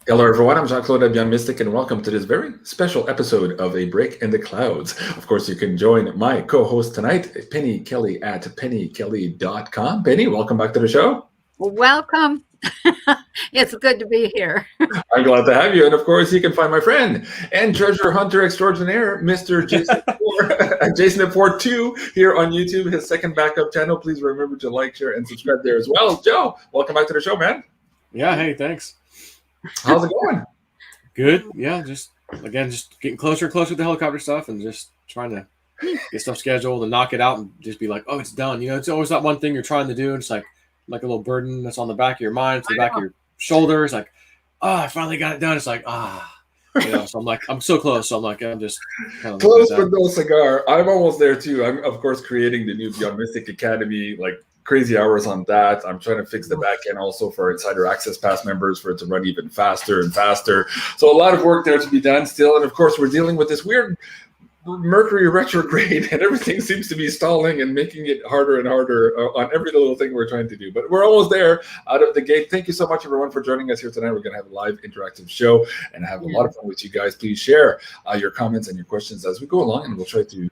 Hello, everyone. I'm Jean-Claude BeyondMystic, and welcome to this very special episode of A Break in the Clouds. Of course, you can join my co-host tonight, Penny Kelly at pennykelly.com. Penny, welcome back to the show. Welcome. It's good to be here. I'm glad to have you. And of course, you can find my friend and treasure hunter extraordinaire, Mr. JSNIP4, JSNIP4 2 here on YouTube, his second backup channel. Please remember to like, share, and subscribe there as well. Joe, welcome back to the show, man. Yeah, hey, thanks. How's it going? Good. Yeah, just getting closer and closer to the helicopter stuff and just trying to get stuff scheduled and knock it out and just be like, oh, it's done. You know, it's always that one thing you're trying to do. And it's like a little burden that's on the back of your mind, to the back of your shoulders. Like, oh, I finally got it done. It's like, you know, so I'm like, I'm so close. So I'm like, I'm just kind of close but no cigar. I'm almost there too. I'm of course creating the new Beyond Mystic Academy, like crazy hours on that. I'm trying to fix the back end also for Insider Access Pass members for it to run even faster and faster. So a lot of work there to be done still. And of course, we're dealing with this weird Mercury retrograde, and everything seems to be stalling and making it harder and harder on every little thing we're trying to do. But we're almost there out of the gate. Thank you so much, everyone, for joining us here tonight. We're going to have a live interactive show and have a lot of fun with you guys. Please share your comments and your questions as we go along, and we'll try to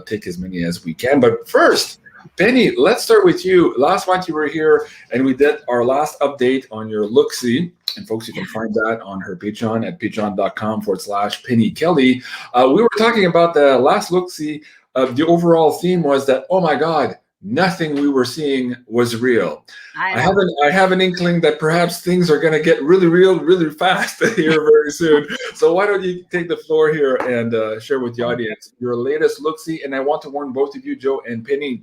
take as many as we can. But first, Penny, let's start with you. Last month you were here and we did our last update on your look-see. And folks, you can find that on her Patreon at patreon.com/Penny Kelly. We were talking about the last look-see. The overall theme was that, oh my God, nothing we were seeing was real. I have an inkling that perhaps things are going to get really real, really fast here very soon. So why don't you take the floor here and share with the audience your latest look-see. And I want to warn both of you, Joe and Penny,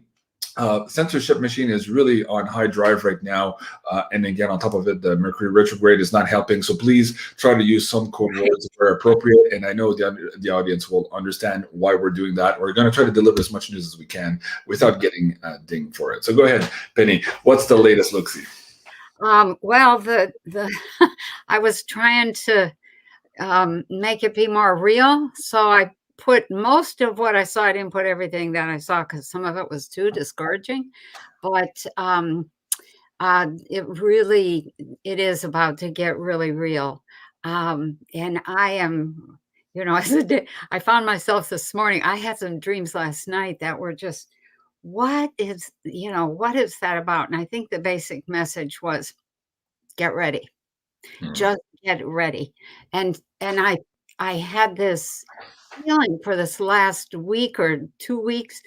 censorship machine is really on high drive right now, and again, on top of it, the Mercury retrograde is not helping. So please try to use some code words where appropriate, and I know the audience will understand why we're doing that. We're going to try to deliver as much news as we can without getting dinged for it. So go ahead, Penny. What's the latest look-see? Well, I was trying to make it be more real, so I put most of what I saw. I didn't put everything that I saw because some of it was too discouraging, but it is about to get really real. And I am, you know, I found myself this morning, I had some dreams last night that were just, what is that about? And I think the basic message was, get ready, just get ready. And I had this feeling for this last week or 2 weeks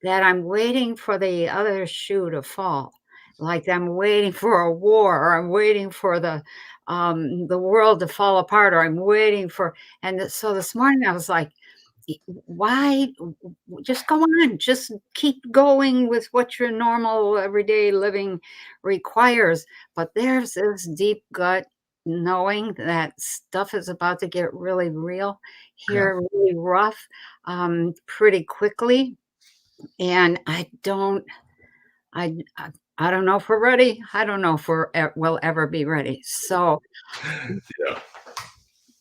that I'm waiting for the other shoe to fall. Like I'm waiting for a war, or I'm waiting for the world to fall apart, or I'm waiting for, so this morning I was like, why just go on, just keep going with what your normal everyday living requires. But there's this deep gut knowing that stuff is about to get really real here, really rough, pretty quickly. And I don't know if we're ready. I don't know if we'll ever be ready. So,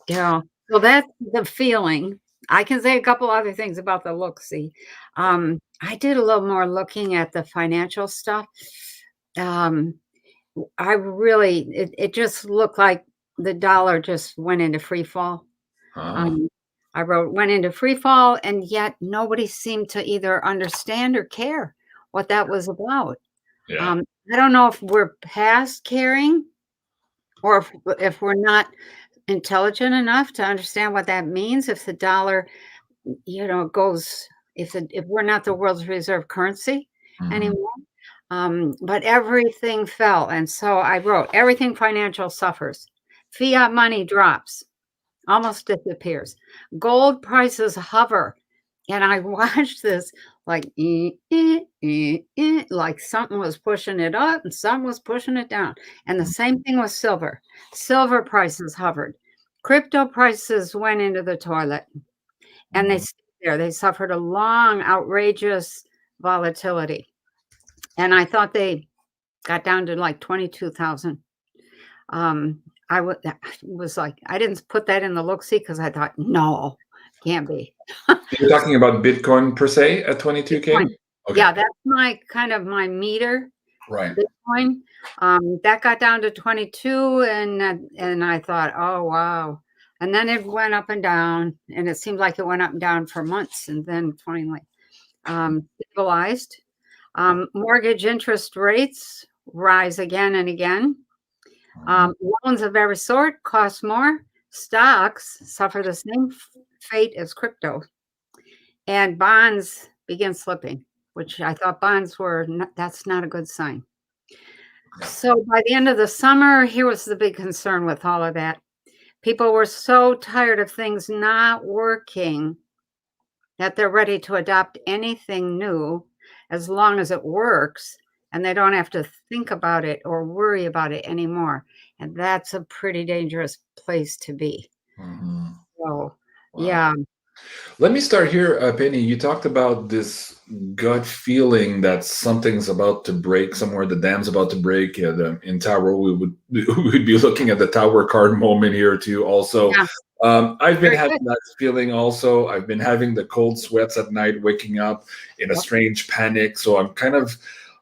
so that's the feeling. I can say a couple other things about the look-see. I did a little more looking at the financial stuff. It just looked like the dollar just went into free fall. I wrote went into free fall, and yet nobody seemed to either understand or care what that was about. I don't know if we're past caring, or if we're not intelligent enough to understand what that means. If the dollar, goes, if we're not the world's reserve currency anymore. But everything fell. And so I wrote, everything financial suffers. Fiat money drops, almost disappears. Gold prices hover. And I watched this like, like something was pushing it up and something was pushing it down. And the same thing with silver. Silver prices hovered. Crypto prices went into the toilet. And they stayed there. They suffered a long, outrageous volatility. And I thought they got down to like 22,000. I was like, I didn't put that in the look-see because I thought, no, can't be. You're talking about Bitcoin per se at 22K? Okay. Yeah, that's my kind of my meter. Right. Bitcoin. That got down to 22, and I thought, oh wow. And then it went up and down, and it seemed like it went up and down for months, and then finally stabilized. Mortgage interest rates rise again and again. Loans of every sort cost more. Stocks suffer the same fate as crypto, and bonds begin slipping, which I thought bonds were that's not a good sign. So by the end of the summer, here was the big concern with all of that. People were so tired of things not working that they're ready to adopt anything new as long as it works and they don't have to think about it or worry about it anymore. And that's a pretty dangerous place to be. So, yeah. Let me start here, Penny. You talked about this gut feeling that something's about to break somewhere. The dam's about to break. In Tower, we would be looking at the Tower card moment here too. Also, I've been having that feeling. Also, I've been having the cold sweats at night, waking up in a strange panic. So I'm kind of,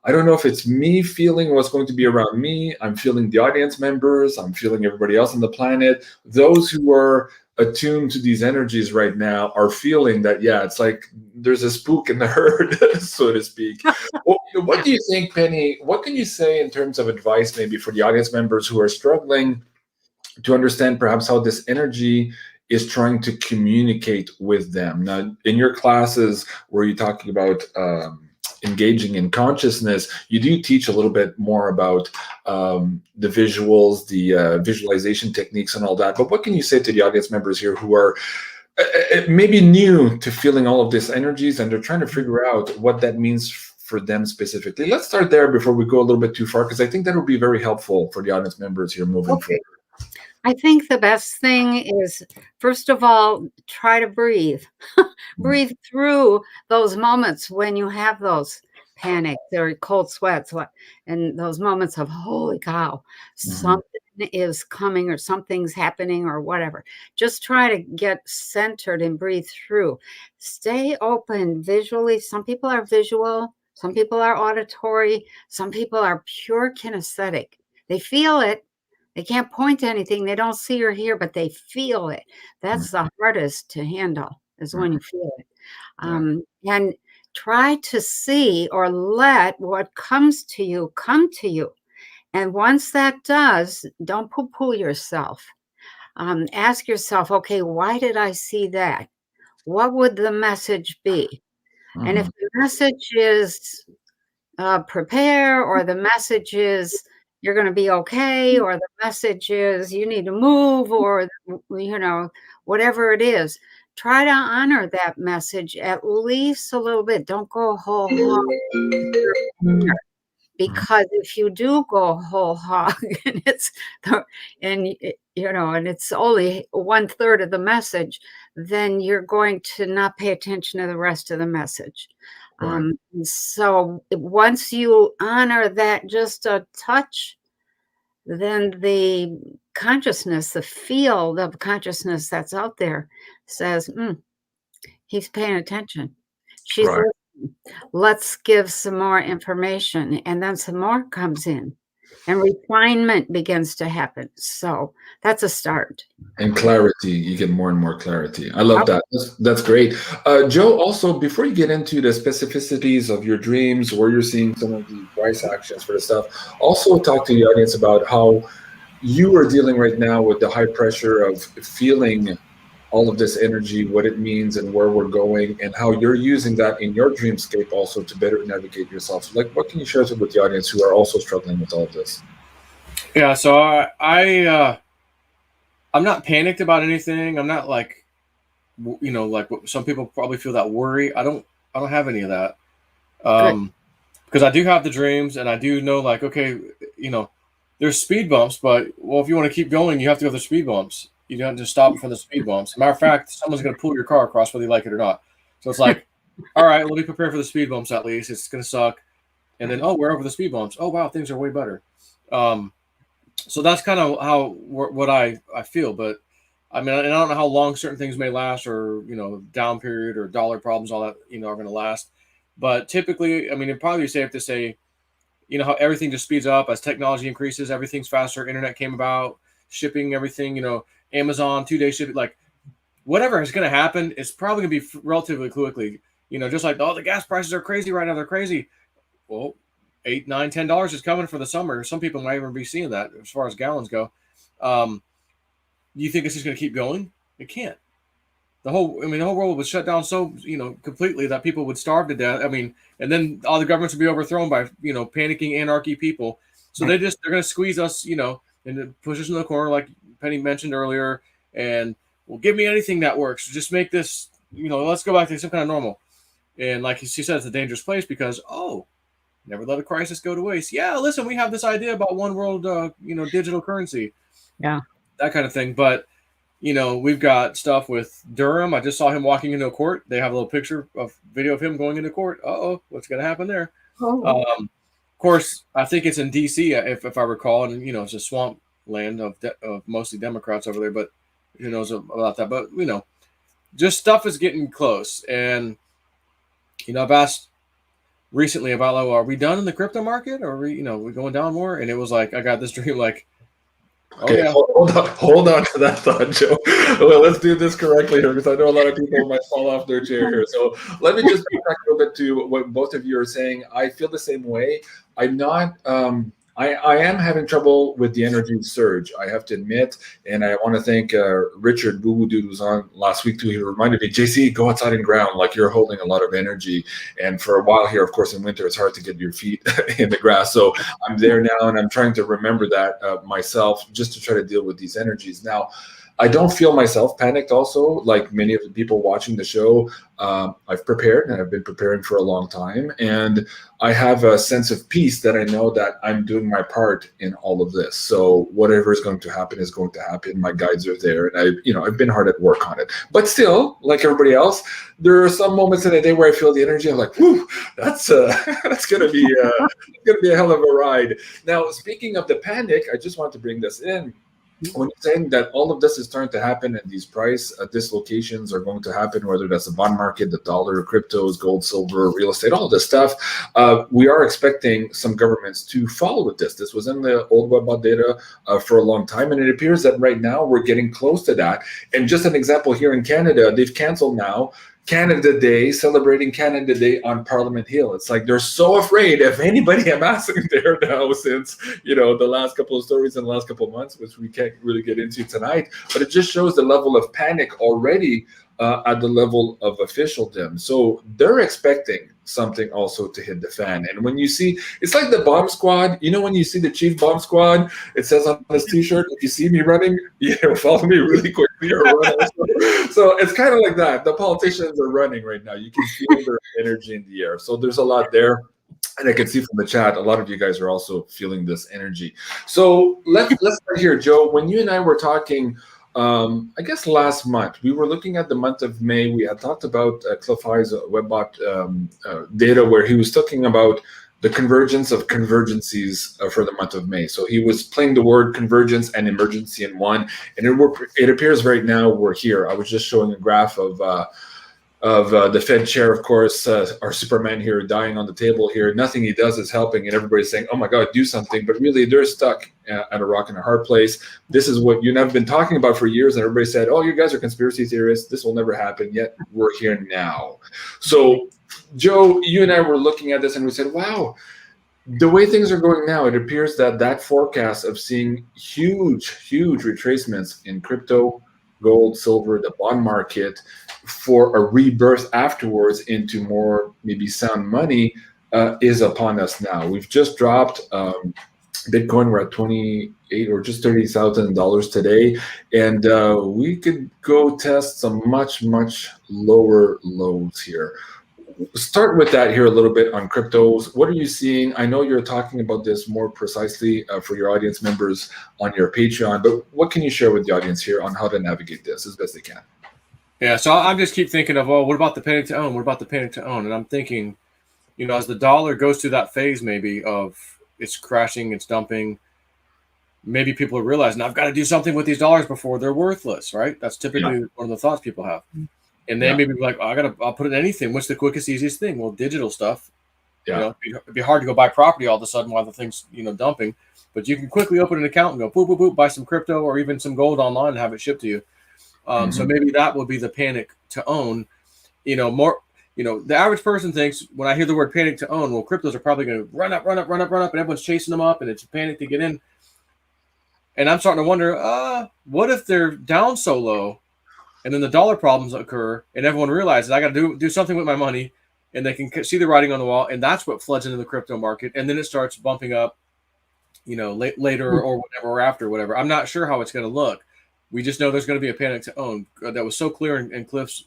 I don't know if it's me feeling what's going to be around me. I'm feeling the audience members. I'm feeling everybody else on the planet. Those who are attuned to these energies right now are feeling that, yeah, it's like there's a spook in the herd, so to speak. What do you think, Penny? What can you say in terms of advice maybe for the audience members who are struggling to understand perhaps how this energy is trying to communicate with them? Now, in your classes where you're talking about engaging in consciousness, you do teach a little bit more about the visuals, the visualization techniques and all that. But what can you say to the audience members here who are maybe new to feeling all of these energies and they're trying to figure out what that means for them specifically? Let's start there before we go a little bit too far, because I think that would be very helpful for the audience members here moving forward. I think the best thing is, first of all, try to breathe. Breathe through those moments when you have those panics or cold sweats and those moments of, holy cow, something is coming or something's happening or whatever. Just try to get centered and breathe through. Stay open visually. Some people are visual. Some people are auditory. Some people are pure kinesthetic. They feel it. They can't point to anything. They don't see or hear, but they feel it. That's the hardest to handle, is when you feel it. And try to see or let what comes to you come to you. And once that does, don't poo-poo yourself. Ask yourself, okay, why did I see that? What would the message be? And if the message is prepare, or the message is you're going to be okay, or the message is you need to move, or, you know, whatever it is, try to honor that message at least a little bit. Don't go whole hog, because if you do go whole hog and it's only 1/3 of the message, then you're going to not pay attention to the rest of the message. So once you honor that just a touch, then the consciousness, the field of consciousness that's out there says, he's paying attention. She's listening. Let's give some more information. And then some more comes in and refinement begins to happen. So that's a start. And clarity, you get more and more clarity. I love that. That's great. Joe, also, before you get into the specificities of your dreams, where you're seeing some of the advice actions for the stuff, also talk to the audience about how you are dealing right now with the high pressure of feeling all of this energy, what it means and where we're going, and how you're using that in your dreamscape also to better navigate yourself. So, like, what can you share with the audience who are also struggling with all of this? Yeah, so I'm not panicked about anything. I'm not like, you know, like what some people probably feel, that worry. I don't have any of that. Because I do have the dreams, and I do know, like, okay, you know, there's speed bumps, but well, if you want to keep going, you have to go through speed bumps. You don't just stop for the speed bumps. Matter of fact, someone's going to pull your car across whether you like it or not. So it's like, all right, let me prepare for the speed bumps at least. It's going to suck. And then, oh, we're over the speed bumps. Oh, wow, things are way better. So that's kind of what I feel. But I mean, I don't know how long certain things may last, or, you know, down period or dollar problems, all that, you know, are going to last. But typically, I mean, it'd probably be safe to say you know, how everything just speeds up as technology increases, everything's faster, internet came about, shipping, everything, you know, Amazon, 2-day shipping, like whatever is going to happen, it's probably going to be relatively quickly, you know, just like, oh, the gas prices are crazy right now. They're crazy. Well, $8, $9, $10 is coming for the summer. Some people might even be seeing that as far as gallons go. You think it's just going to keep going? It can't. The whole world would shut down so, you know, completely that people would starve to death. I mean, and then all the governments would be overthrown by, you know, panicking anarchy people. So they're going to squeeze us, you know, and push us in the corner, like Penny mentioned earlier. And well, give me anything that works. Just make this, you know, let's go back to some kind of normal. And like she said, it's a dangerous place because, never let a crisis go to waste. Yeah, listen, we have this idea about one world, you know, digital currency. Yeah. That kind of thing. But you know, we've got stuff with Durham. I just saw him walking into a court. They have a little video of him going into court. What's going to happen there? Of course, I think it's in D.C. If I recall, and you know, it's a swamp land of mostly Democrats over there. But who knows about that? But you know, just stuff is getting close. And you know, I've asked recently about, like, well, are we done in the crypto market, or are we, you know, we going down more? And it was like I got this dream, like. Okay, yeah. hold on to that thought, Joe. Well, let's do this correctly here because I know a lot of people might fall off their chair here. So let me just back a little bit to what both of you are saying. I feel the same way. I'm not. I am having trouble with the energy surge, I have to admit, and I want to thank Richard Boo Dude, who was on last week too. He reminded me, JC, go outside and ground, like you're holding a lot of energy. And for a while here, of course, in winter, it's hard to get your feet in the grass. So I'm there now, and I'm trying to remember that myself, just to try to deal with these energies. Now, I don't feel myself panicked also, like many of the people watching the show. I've prepared, and I've been preparing for a long time. And I have a sense of peace that I know that I'm doing my part in all of this. So whatever is going to happen is going to happen. My guides are there. And I've been hard at work on it. But still, like everybody else, there are some moments in the day where I feel the energy. I'm like, whew, that's going to be a hell of a ride. Now, speaking of the panic, I just want to bring this in. When you're saying that all of this is starting to happen and these price dislocations are going to happen, whether that's the bond market, the dollar, cryptos, gold, silver, real estate, all of this stuff, we are expecting some governments to follow with this. This was in the old WebBot data for a long time, and it appears that right now we're getting close to that. And just an example here in Canada, they've canceled now Canada Day, celebrating Canada Day on Parliament Hill. It's like they're so afraid of anybody amassing there now since, the last couple of stories in the last couple of months, which we can't really get into tonight. But it just shows the level of panic already at the level of officialdom. So they're expecting something also to hit the fan. And when you see, it's like the bomb squad, when you see the chief bomb squad, it says on his t-shirt, if you see me running, follow me really quickly or run. So it's kind of like that. The politicians are running right now. You can feel their energy in the air. So there's a lot there. And I can see from the chat, a lot of you guys are also feeling this energy. So let's start here, Joe. When you and I were talking, I guess last month, we were looking at the month of May. We had talked about Cliff High's WebBot data, where he was talking about the convergence of convergencies for the month of May. So he was playing the word convergence and emergency in one. And it appears right now we're here. I was just showing a graph of the Fed chair, of course, our Superman here, dying on the table here. Nothing he does is helping, and everybody's saying, oh my God, do something. But really, they're stuck at a rock and a hard place. This is what you and I have been talking about for years, and everybody said, oh, you guys are conspiracy theorists. This will never happen, yet we're here now. So, Joe, you and I were looking at this, and we said, wow, the way things are going now, it appears that forecast of seeing huge retracements in crypto, gold, silver, the bond market, for a rebirth afterwards into more maybe sound money is upon us now. We've just dropped Bitcoin. We're at 28 or just $30,000 today, and we could go test some much lower lows here. Start with that here a little bit on cryptos. What are you seeing? I know you're talking about this more precisely for your audience members on your Patreon, but what can you share with the audience here on how to navigate this as best they can? Yeah, so I just keep thinking of, what about the panic to own? What about the panic to own? And I'm thinking, as the dollar goes through that phase maybe of it's crashing, it's dumping, maybe people are realizing I've got to do something with these dollars before they're worthless, right? That's typically one of the thoughts people have. And then maybe like, I'll put in anything. What's the quickest, easiest thing? Well, digital stuff. Yeah. You know, it'd be hard to go buy property all of a sudden while the thing's, you know, dumping. But you can quickly open an account and go boop, boop, boop, buy some crypto or even some gold online and have it shipped to you. So maybe that would be the panic to own. You know, more, you know, the average person thinks when I hear the word panic to own, well, cryptos are probably going to run up, and everyone's chasing them up and it's a panic to get in. And I'm starting to wonder, what if they're down so low and then the dollar problems occur and everyone realizes I got to do something with my money, and they can see the writing on the wall, and that's what floods into the crypto market. And then it starts bumping up, you know, later or whatever, or after whatever. I'm not sure how it's going to look. We just know there's going to be a panic to own. That was so clear in Cliff's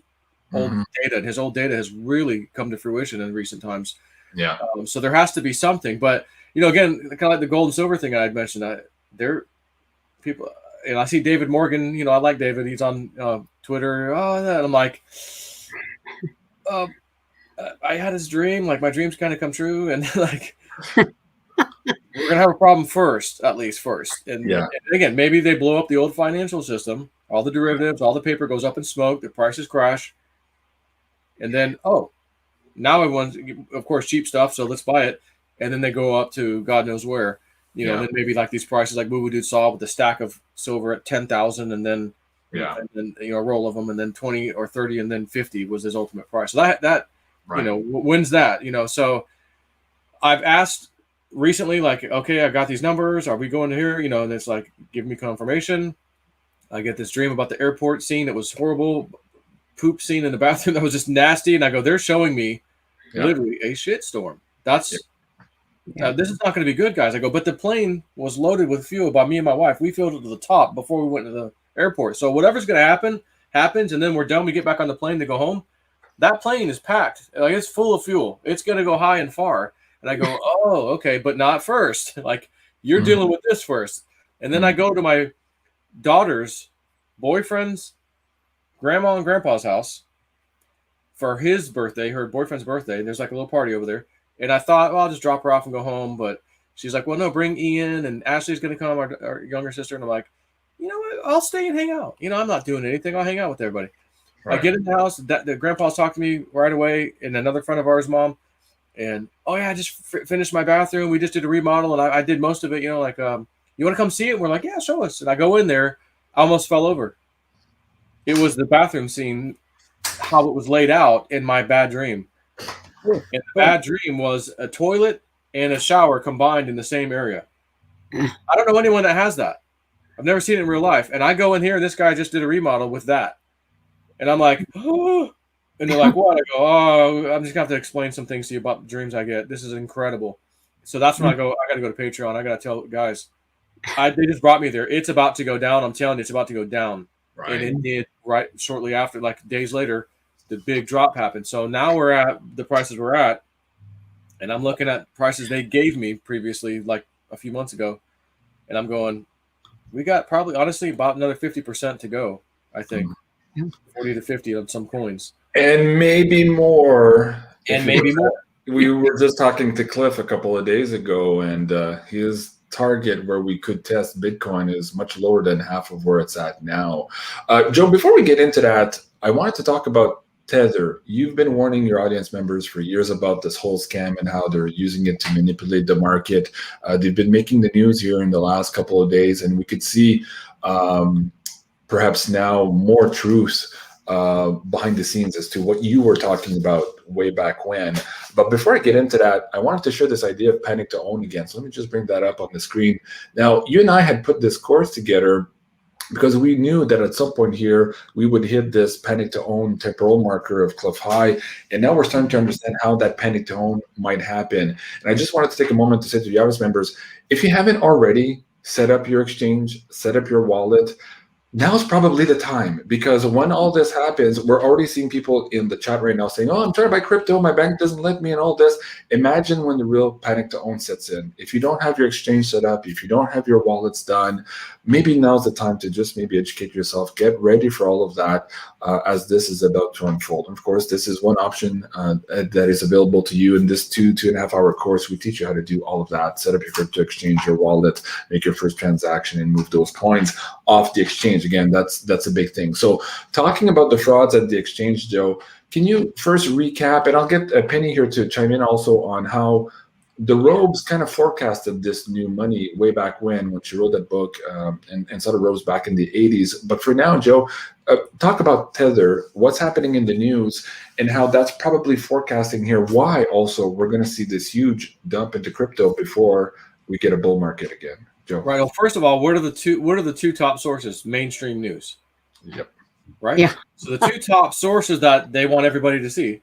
old data. And his old data has really come to fruition in recent times. Yeah. So there has to be something. But, you know, again, kind of like the gold and silver thing I'd mentioned, there people, and I see David Morgan, you know, I like David. He's on Twitter. And I'm like, I had this dream, like my dreams kind of come true, and like we're gonna have a problem at least first. And again, maybe they blow up the old financial system, all the derivatives, all the paper goes up in smoke, the prices crash, and then now everyone's, of course, cheap stuff, so let's buy it, and then they go up to God knows where, you know. And then maybe like these prices, like Boo Boo Dude saw with the stack of silver at 10,000, and then and then, you know, a roll of them, and then 20 or 30, and then 50 was his ultimate price. So that. You know, when's that? You know, so I've asked recently, like, okay, I got these numbers. Are we going to here? You know, and it's like, give me confirmation. I get this dream about the airport scene that was horrible, poop scene in the bathroom that was just nasty. And I go, they're showing me literally a shitstorm. That's this is not going to be good, guys. I go, but the plane was loaded with fuel by me and my wife. We filled it to the top before we went to the airport. So whatever's going to happen happens, and then we're done. We get back on the plane to go home. That plane is packed. Like, it's full of fuel. It's going to go high and far. And I go, oh, okay, but not first. Like, you're dealing with this first. And then I go to my daughter's boyfriend's grandma and grandpa's house for his birthday, her boyfriend's birthday. There's like a little party over there. And I thought, well, I'll just drop her off and go home. But she's like, well, no, bring Ian, and Ashley's going to come, our younger sister. And I'm like, you know what? I'll stay and hang out. You know, I'm not doing anything. I'll hang out with everybody. Right. I get in the house. The grandpa's talked to me right away, and another friend of ours, mom, and I just finished my bathroom. We just did a remodel, and I did most of it. You know, like, you want to come see it? And we're like, yeah, show us. And I go in there, I almost fell over. It was the bathroom scene, how it was laid out in my bad dream. And the bad dream was a toilet and a shower combined in the same area. I don't know anyone that has that. I've never seen it in real life. And I go in here, and this guy just did a remodel with that. And I'm like, oh, and they're like, what? I go, oh, I'm just going to have to explain some things to you about the dreams I get. This is incredible. So that's when I go, I got to go to Patreon. I got to tell guys, they just brought me there. It's about to go down. I'm telling you, it's about to go down. Right. And it did right shortly after, like days later, the big drop happened. So now we're at the prices we're at. And I'm looking at prices they gave me previously, like a few months ago. And I'm going, we got probably, honestly, about another 50% to go, I think. 40 to 50 on some coins, and maybe more. We were just talking to Cliff a couple of days ago, and his target where we could test Bitcoin is much lower than half of where it's at now. Joe, before we get into that, I wanted to talk about Tether. You've been warning your audience members for years about this whole scam and how they're using it to manipulate the market. They've been making the news here in the last couple of days, and we could see perhaps now more truth behind the scenes as to what you were talking about way back when. But before I get into that, I wanted to share this idea of panic to own again. So let me just bring that up on the screen. Now, you and I had put this course together because we knew that at some point here, we would hit this panic to own temporal marker of Cliff High. And now we're starting to understand how that panic to own might happen. And I just wanted to take a moment to say to the audience members, if you haven't already set up your exchange, set up your wallet, now's probably the time, because when all this happens, we're already seeing people in the chat right now saying, oh, I'm trying to buy crypto, my bank doesn't let me, and all this. Imagine when the real panic to own sets in. If you don't have your exchange set up, if you don't have your wallets done, maybe now's the time to just maybe educate yourself, get ready for all of that as this is about to unfold. And of course, this is one option that is available to you in this 2.5 hour course. We teach you how to do all of that, set up your crypto exchange, your wallet, make your first transaction, and move those coins off the exchange. exchange. Again, that's a big thing. So talking about the frauds at the exchange, Joe, can you first recap, and I'll get Penny here to chime in also on how the Robes kind of forecasted this new money way back when she wrote that book, and saw the Robes back in the 80s. But for now, Joe, talk about Tether, what's happening in the news, and how that's probably forecasting here why also we're going to see this huge dump into crypto before we get a bull market again. Joe. Right. Well, first of all, what are the two top sources? Mainstream news. Yep. Right. Yeah. So the two top sources that they want everybody to see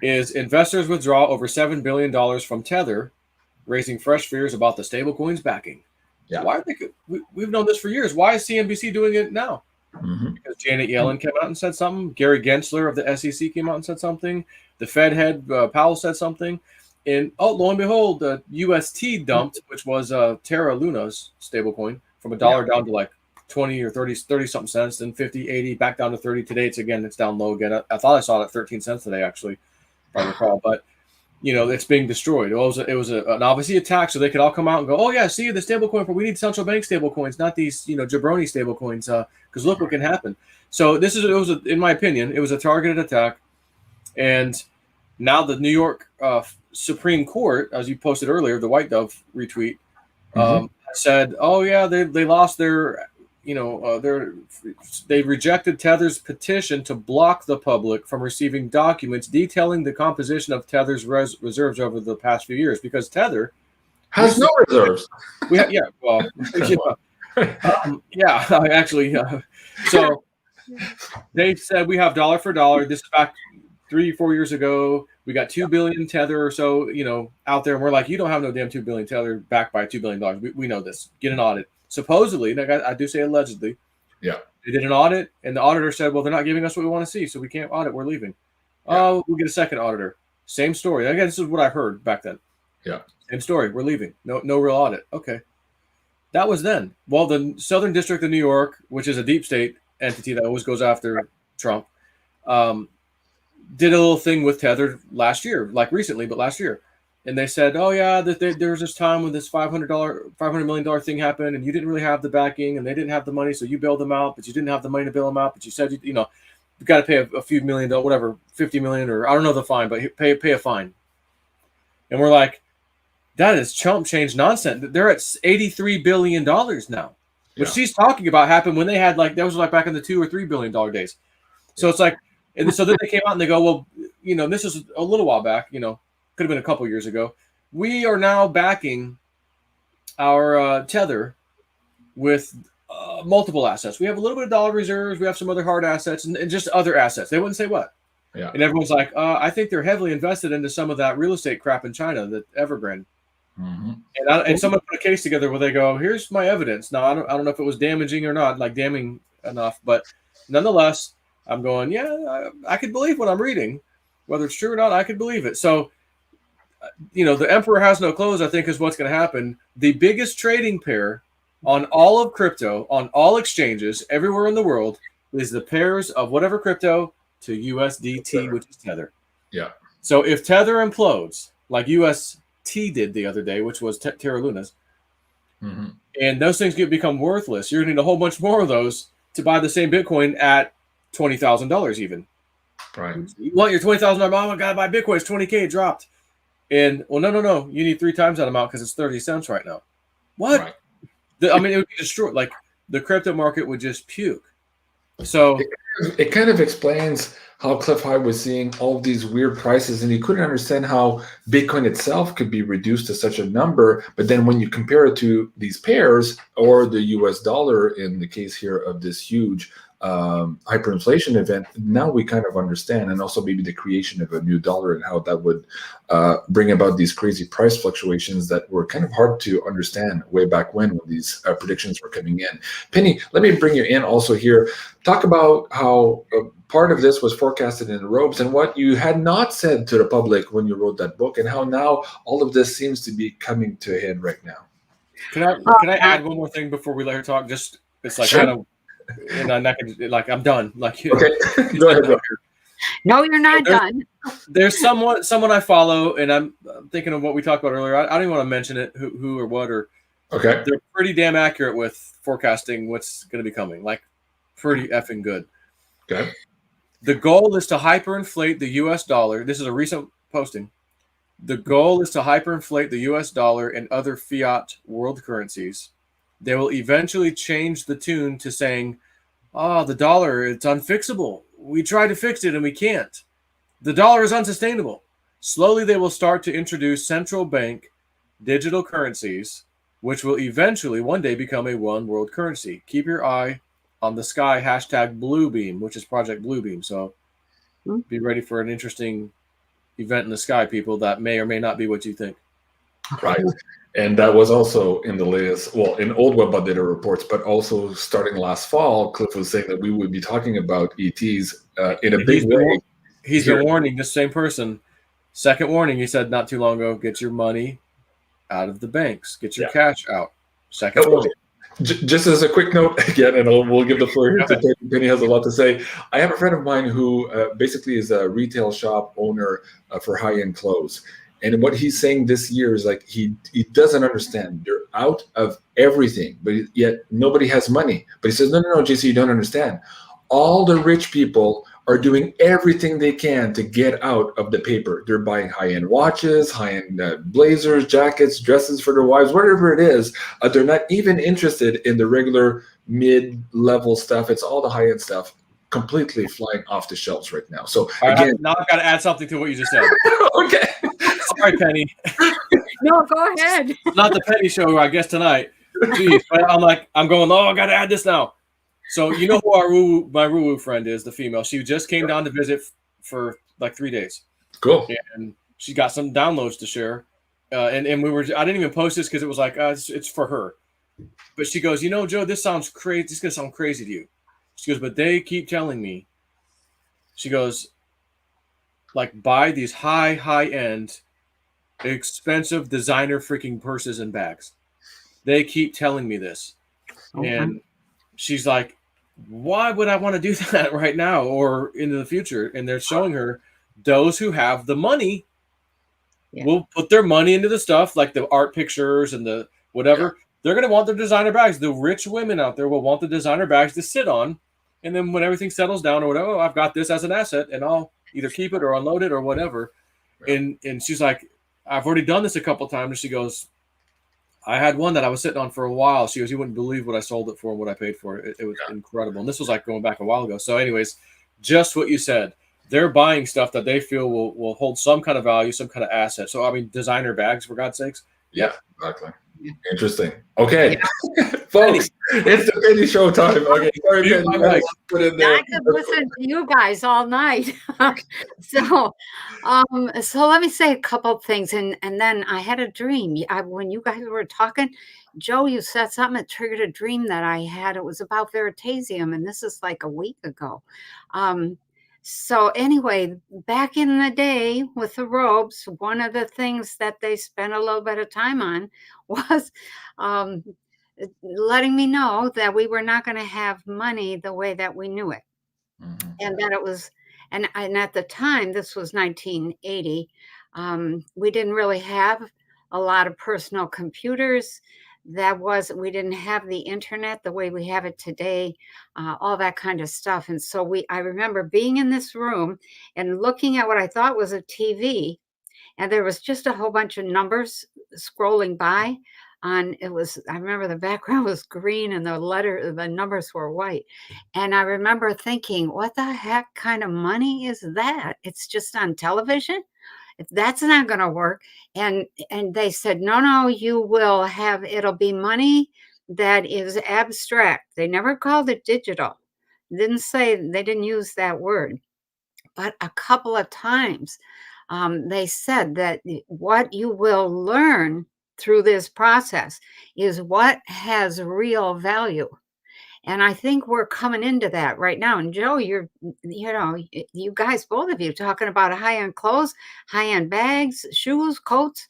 is investors withdraw over $7 billion from Tether, raising fresh fears about the stablecoin's backing. Yeah. Why are we've known this for years. Why is CNBC doing it now? Mm-hmm. Because Janet Yellen came out and said something. Gary Gensler of the SEC came out and said something. The Fed head, Powell, said something. And lo and behold, the UST dumped, which was Terra Luna's stablecoin, from $1 down to like 20 or 30 something cents, then 50, 80, back down to 30. Today it's down low again. I thought I saw it at 13 cents today, actually, if I recall. But it's being destroyed. It was an obviously attack, so they could all come out and go, oh yeah, see the stablecoin, but we need central bank stablecoins, not these jabroni stablecoins, because look what can happen. So in my opinion, it was a targeted attack, and now the New York Supreme Court, as you posted earlier, the White Dove retweet, said, oh yeah, they lost their they rejected Tether's petition to block the public from receiving documents detailing the composition of Tether's reserves over the past few years, because Tether has no reserves. So they said we have dollar for dollar. This is back 3-4 years ago. We got 2 billion Tether or so, out there, and we're like, you don't have no damn 2 billion Tether backed by $2 billion. We know this. Get an audit. Supposedly, like I do say allegedly, they did an audit, and the auditor said, well, they're not giving us what we want to see, so we can't audit. We're leaving. Oh, we'll get a second auditor. Same story. Again, this is what I heard back then. Yeah. Same story. We're leaving. No real audit. Okay. That was then. Well, the Southern District of New York, which is a deep state entity that always goes after Trump, did a little thing with Tether last year, like recently, but last year. And they said, oh, yeah, there was this time when this $500 million thing happened, and you didn't really have the backing, and they didn't have the money, so you bailed them out, but you didn't have the money to bail them out, but you said, you got to pay a few million, whatever, 50 million, or I don't know the fine, but pay a fine. And we're like, that is chump change nonsense. They're at $83 billion now, which she's talking about happened when they had that was like back in the $2 or $3 billion days. So it's like, and so then they came out and they go, well, this is a little while back, could have been a couple years ago. We are now backing our Tether with multiple assets. We have a little bit of dollar reserves. We have some other hard assets and just other assets. They wouldn't say what. Yeah. And everyone's like, I think they're heavily invested into some of that real estate crap in China, that Evergrande. Mm-hmm. And someone put a case together where they go, here's my evidence. Now, I don't know if it was damaging or not, like damning enough, but nonetheless, I'm going, I could believe what I'm reading. Whether it's true or not, I could believe it. So, the emperor has no clothes, I think, is what's going to happen. The biggest trading pair on all of crypto, on all exchanges, everywhere in the world, is the pairs of whatever crypto to USDT, which is Tether. Yeah. So if Tether implodes, like UST did the other day, which was Terra Luna's, and those things become worthless, you're going to need a whole bunch more of those to buy the same Bitcoin at $20,000 even. Right. You want your $20,000, oh my God, buy Bitcoin, it's 20K, it dropped. And, well, no. You need 3 times that amount because it's 30 cents right now. What? Right. It would be destroyed. Like, the crypto market would just puke. So it kind of explains how Cliff High was seeing all of these weird prices, and he couldn't understand how Bitcoin itself could be reduced to such a number. But then when you compare it to these pairs or the US dollar, in the case here of this huge hyperinflation event, now we kind of understand, and also maybe the creation of a new dollar and how that would bring about these crazy price fluctuations that were kind of hard to understand way back when these predictions were coming in. Penny, let me bring you in also here. Talk about how part of this was forecasted in the Robes and what you had not said to the public when you wrote that book, and how now all of this seems to be coming to a head right now. Can I add one more thing before we let her talk? Just it's like sure. Kind of. And I'm done. Okay, go ahead. No, you're not done. There's someone I follow, and I'm thinking of what we talked about earlier. I don't even want to mention it, who or what, or Okay. They're pretty damn accurate with forecasting what's going to be coming. Like, pretty effing good. Okay. The goal is to hyperinflate the U.S. dollar. This is a recent posting. The goal is to hyperinflate the U.S. dollar and other fiat world currencies. They will eventually change the tune to saying, "Oh, the dollar, it's unfixable. We tried to fix it and we can't. The dollar is unsustainable." Slowly, they will start to introduce central bank digital currencies, which will eventually one day become a one world currency. Keep your eye on the sky, #Bluebeam, which is Project Bluebeam. So be ready for an interesting event in the sky, people, that may or may not be what you think. Right. And that was also in the latest, well, in old Web Data reports, but also starting last fall, Cliff was saying that we would be talking about ETs in a big way. He's been warning this same person. Second warning, he said not too long ago, get your money out of the banks. Get your cash out. Second warning. Just as a quick note, again, and we'll give the floor here to Penny. Penny has a lot to say. I have a friend of mine who basically is a retail shop owner for high-end clothes. And what he's saying this year is like he doesn't understand. They're out of everything, but yet nobody has money. But he says, no, JC, you don't understand. All the rich people are doing everything they can to get out of the paper. They're buying high-end watches, high-end blazers, jackets, dresses for their wives, whatever it is. They're not even interested in the regular mid-level stuff. It's all the high-end stuff completely flying off the shelves right now. So again, now I've got to add something to what you just said. Okay. Sorry, Penny. No, go ahead. Not the Penny show, I guess, tonight. Jeez, but I'm going, I got to add this now. So you know who my Ruru friend is, the female. She just came down to visit for like 3 days. Cool. And she got some downloads to share. And I didn't even post this because it was like, it's for her. But she goes, Joe, this sounds crazy. This is going to sound crazy to you. She goes, but they keep telling me. She goes, like, buy these high-end, expensive designer freaking purses and bags. They keep telling me this. Okay. And she's like, why would I want to do that right now or into the future? And they're showing her those who have the money will put their money into the stuff, like the art pictures and the whatever. Yeah. They're going to want their designer bags. The rich women out there will want the designer bags to sit on. And then when everything settles down or whatever, I've got this as an asset and I'll either keep it or unload it or whatever. Right. And she's like, I've already done this a couple of times. And she goes, I had one that I was sitting on for a while. She goes, you wouldn't believe what I sold it for and what I paid for it. It was incredible. And this was like going back a while ago. So anyways, just what you said. They're buying stuff that they feel will hold some kind of value, some kind of asset. So, I mean, designer bags, for God's sakes. Yeah, exactly. Interesting. Okay, folks, it's the Penny show time. Okay, sorry, Penny. Put in there. I could listen to you guys all night. So let me say a couple of things, and then I had a dream. When you guys were talking, Joe, you said something that triggered a dream that I had. It was about veritasium, and this is like a week ago. So anyway, back in the day with the robes, one of the things that they spent a little bit of time on was letting me know that we were not going to have money the way that we knew it. Mm-hmm. And that it was, and at the time, this was 1980, we didn't really have a lot of personal computers. We didn't have the internet the way we have it today, all that kind of stuff. And so I remember being in this room and looking at what I thought was a TV, and there was just a whole bunch of numbers scrolling by. I remember the background was green and the numbers were white. And I remember thinking, what the heck kind of money is that? It's just on television. That's not going to work. And they said, no, you will have, it'll be money that is abstract. They never called it digital. They didn't use that word. But a couple of times they said that what you will learn through this process is what has real value. And I think we're coming into that right now. And Joe, you guys, both of you, talking about high-end clothes, high-end bags, shoes, coats.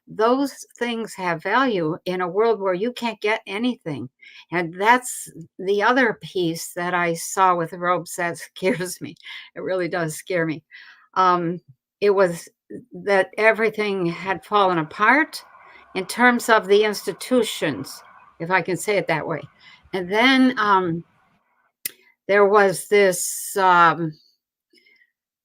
Those things have value in a world where you can't get anything. And that's the other piece that I saw with the robes that scares me. It really does scare me. It was that everything had fallen apart. in terms of the institutions, if I can say it that way. And then there was this, I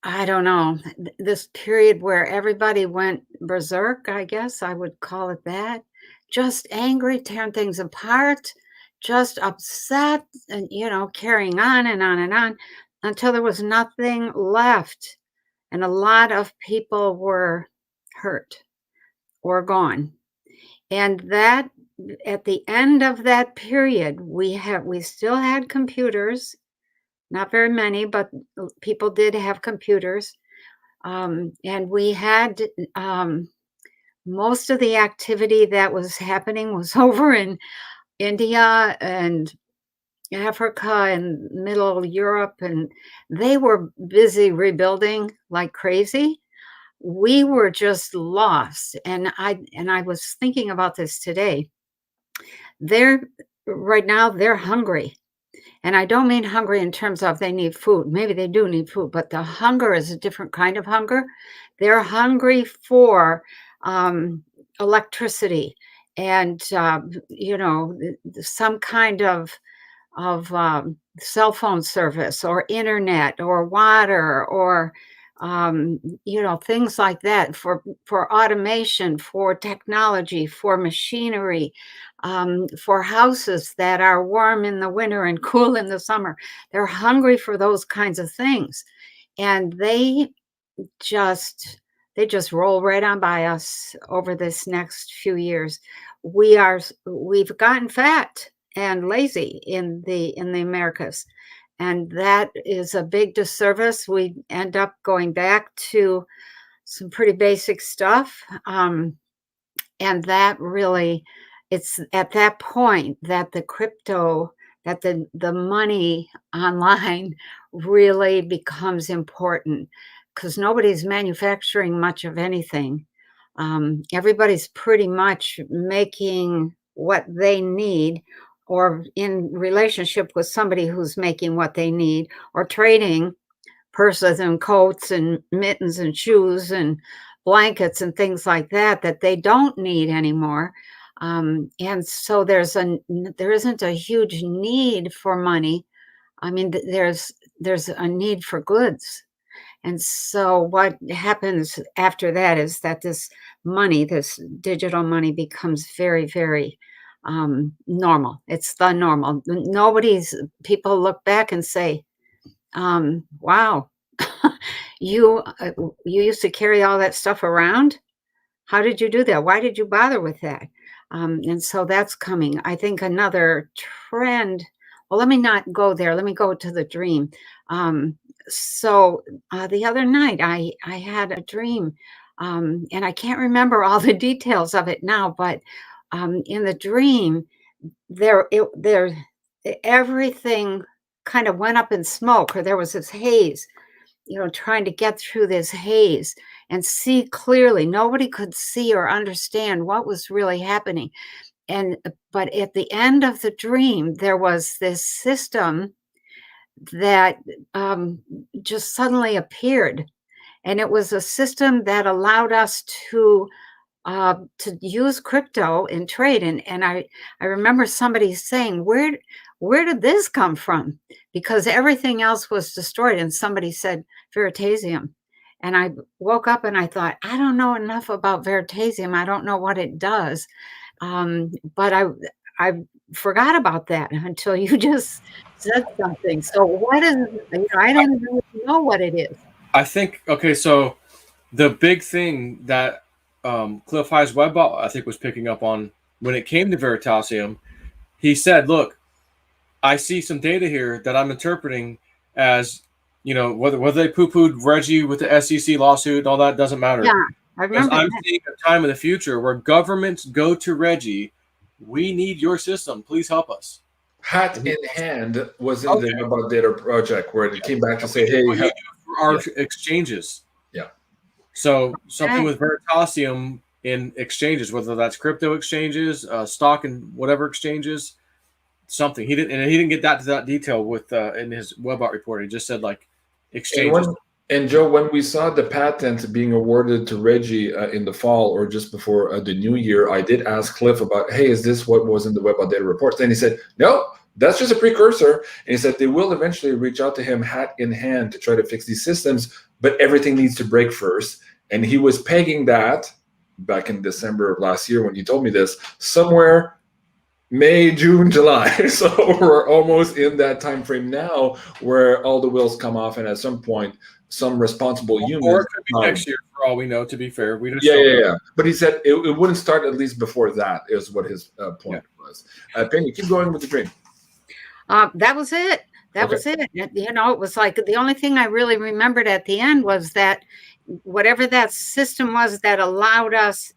don't know, this period where everybody went berserk, I guess I would call it that. Just angry, tearing things apart, just upset, and, you know, carrying on and on and on until there was nothing left. And a lot of people were hurt or gone. And that, at the end of that period, we still had computers. Not very many, but people did have computers. And we had most of the activity that was happening was over in India and Africa and Middle Europe, and they were busy rebuilding like crazy. We were just lost. And I was thinking about this today. Right now, they're hungry. And I don't mean hungry in terms of they need food. Maybe they do need food, but the hunger is a different kind of hunger. They're hungry for electricity and, you know, some kind of cell phone service or internet or water or, you know, things like that for automation, for technology, for machinery, for houses that are warm in the winter and cool in the summer. They're hungry for those kinds of things. And they just roll right on by us over this next few years. We've gotten fat and lazy in the Americas. And that is a big disservice. We end up going back to some pretty basic stuff. And that really, it's at that point that the crypto, that the money online really becomes important, because nobody's manufacturing much of anything. Everybody's pretty much making what they need, or in relationship with somebody who's making what they need, or trading purses and coats and mittens and shoes and blankets and things like that they don't need anymore. And so there isn't a huge need for money. I mean, there's a need for goods. And so what happens after that is that this digital money becomes very, very normal. It's the normal. People look back and say, wow, you used to carry all that stuff around. How did you do that? Why did you bother with that? And so that's coming. I think another trend. Well, let me not go there. Let me go to the dream. So the other night I had a dream, and I can't remember all the details of it now, but in the dream, everything kind of went up in smoke, or there was this haze, you know, trying to get through this haze and see clearly. Nobody could see or understand what was really happening. But at the end of the dream, there was this system that just suddenly appeared. And it was a system that allowed us to use crypto in trade. And I remember somebody saying, where did this come from? Because everything else was destroyed. And somebody said, Veritasium. And I woke up and I thought, I don't know enough about Veritasium. I don't know what it does. But I forgot about that until you just said something. So what is, I don't even know what it is. I think, okay, so the big thing that Cliff High's Webbot, I think, was picking up on when it came to Veritasium, he said, look, I see some data here that I'm interpreting as, you know, whether they poo-pooed Reggie with the SEC lawsuit and all that doesn't matter. Yeah, I remember. I'm seeing a time in the future where governments go to Reggie, we need your system, please help us. Hat in hand was in the Webbot Data project where it came back to say, hey, for our exchanges. Yeah. So something with Veritasium in exchanges, whether that's crypto exchanges, stock and whatever exchanges, something. He didn't get to that detail with in his Webbot report. He just said like exchanges. And Joe, when we saw the patent being awarded to Reggie in the fall or just before the new year, I did ask Cliff about, hey, is this what was in the Web of Data reports? And he said, no, that's just a precursor. And he said they will eventually reach out to him hat in hand to try to fix these systems, but everything needs to break first. And he was pegging that back in December of last year when he told me this, somewhere May, June, July. So we're almost in that time frame now where all the wheels come off, and at some point, some responsible Or humans. it could be next year, for all we know. To be fair, we just Yeah. But he said it wouldn't start at least before that. Is what his point was. Penny, keep going with the dream. That was it. That was it. You know, it was like the only thing I really remembered at the end was that whatever that system was that allowed us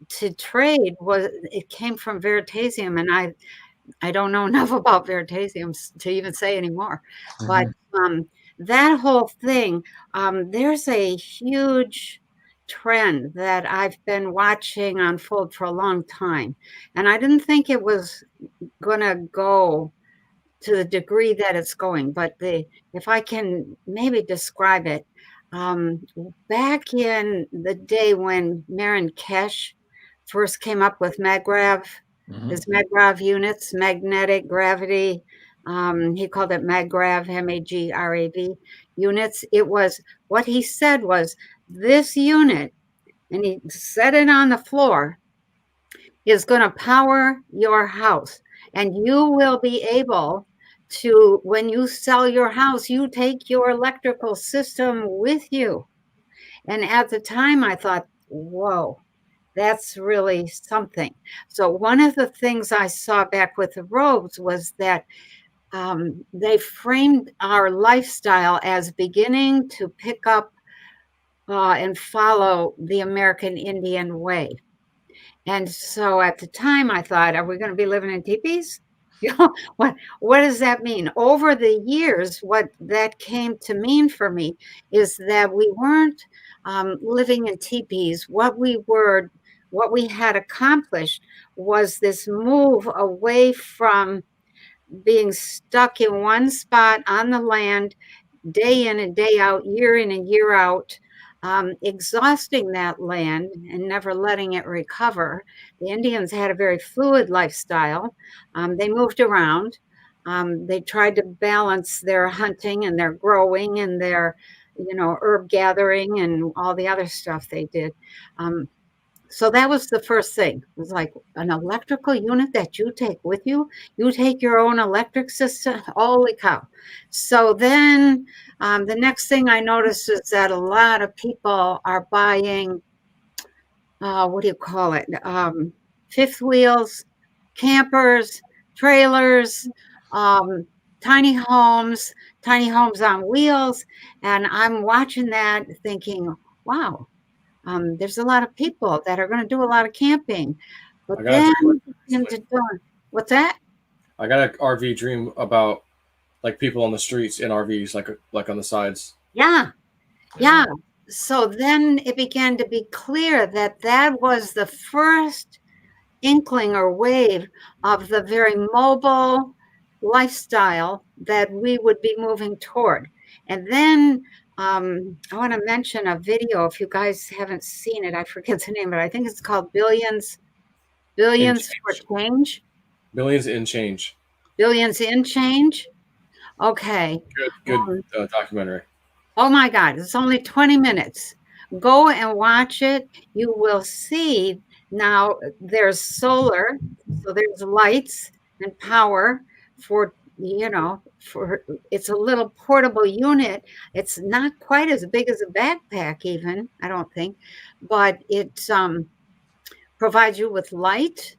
to trade it came from Veritasium, and I don't know enough about Veritasium to even say anymore. But that whole thing, there's a huge trend that I've been watching unfold for a long time, and I didn't think it was gonna go to the degree that it's going, but if I can maybe describe it, back in the day when Marin Kesh first came up with MagGrav, his MagGrav units, magnetic gravity. He called it MagGrav, M-A-G-R-A-V units. It was, what he said was, this unit, and he set it on the floor, is going to power your house. And you will be able to, when you sell your house, you take your electrical system with you. And at the time I thought, whoa, that's really something. So one of the things I saw back with the robes was that they framed our lifestyle as beginning to pick up and follow the American Indian way. And so at the time I thought, are we going to be living in teepees? You know, what does that mean? Over the years, what that came to mean for me is that we weren't living in teepees. What we had accomplished was this move away from being stuck in one spot on the land, day in and day out, year in and year out, exhausting that land and never letting it recover. The Indians had a very fluid lifestyle. They moved around. They tried to balance their hunting and their growing and their, herb gathering and all the other stuff they did. So that was the first thing. It was like an electrical unit that you take with you. You take your own electric system. Holy cow. So then the next thing I noticed is that a lot of people are buying, what do you call it? Fifth wheels, campers, trailers, tiny homes on wheels. And I'm watching that thinking, wow. There's a lot of people that are going to do a lot of camping, but then what's that? I got an RV dream about like people on the streets in RVs, like on the sides. Yeah. So then it began to be clear that that was the first inkling or wave of the very mobile lifestyle that we would be moving toward. And then I want to mention a video. If you guys haven't seen it, I forget the name, but I think it's called Billions for Change. Billions in Change. Billions in Change. Okay. Good documentary. Oh my God, it's only 20 minutes. Go and watch it. You will see now there's solar, so there's lights and power for it's a little portable unit. It's not quite as big as a backpack even, I don't think, but it provides you with light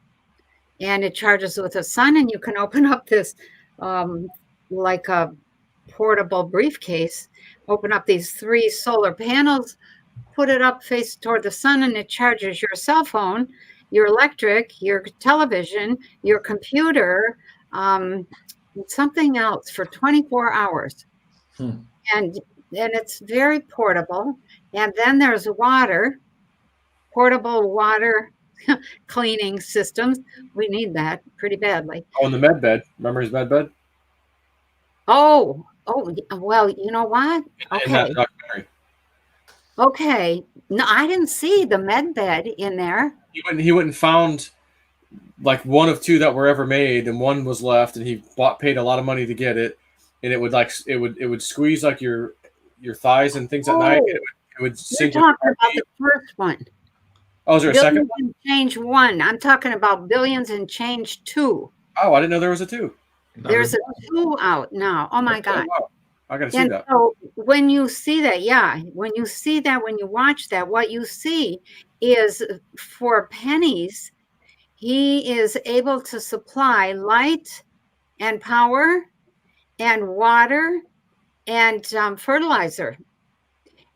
and it charges with the sun, and you can open up this like a portable briefcase, open up these 3 solar panels, put it up face toward the sun, and it charges your cell phone, your electric, your television, your computer, something else for 24 hours. And it's very portable. And then there's water, portable water cleaning systems. We need that pretty badly. Oh, and the med bed. Remember his med bed? Oh, Oh, well, you know what? in that Okay. documentary. Okay. No, I didn't see the med bed in there. He went and found like one of two that were ever made, and one was left, and he paid a lot of money to get it, and it would squeeze like your thighs and things at night. And it would You're sink. talking about the first one. Oh, is there a second Billions and Change 1. I'm talking about Billions and Change 2. Oh, I didn't know there was a 2. There's a 2 out now. Oh my God. Wow. I gotta see And that. so when you see that, when you see that, when you watch that, what you see is for pennies, he is able to supply light and power and water and fertilizer.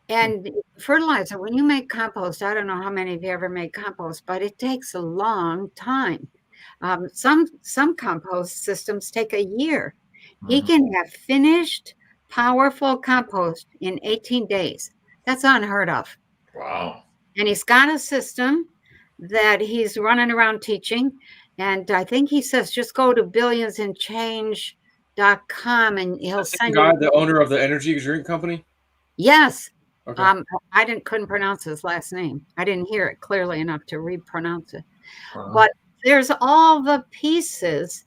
And fertilizer, when you make compost, I don't know how many of you ever made compost, but it takes a long time. Some compost systems take a year. He can have finished, powerful compost in 18 days. That's unheard of. Wow. And he's got a system that he's running around teaching. And I think he says just go to billionsandchange.com and he'll send you. The owner of the energy drink company? Yes. Okay. I couldn't pronounce his last name. I didn't hear it clearly enough to repronounce it. Wow. But there's all the pieces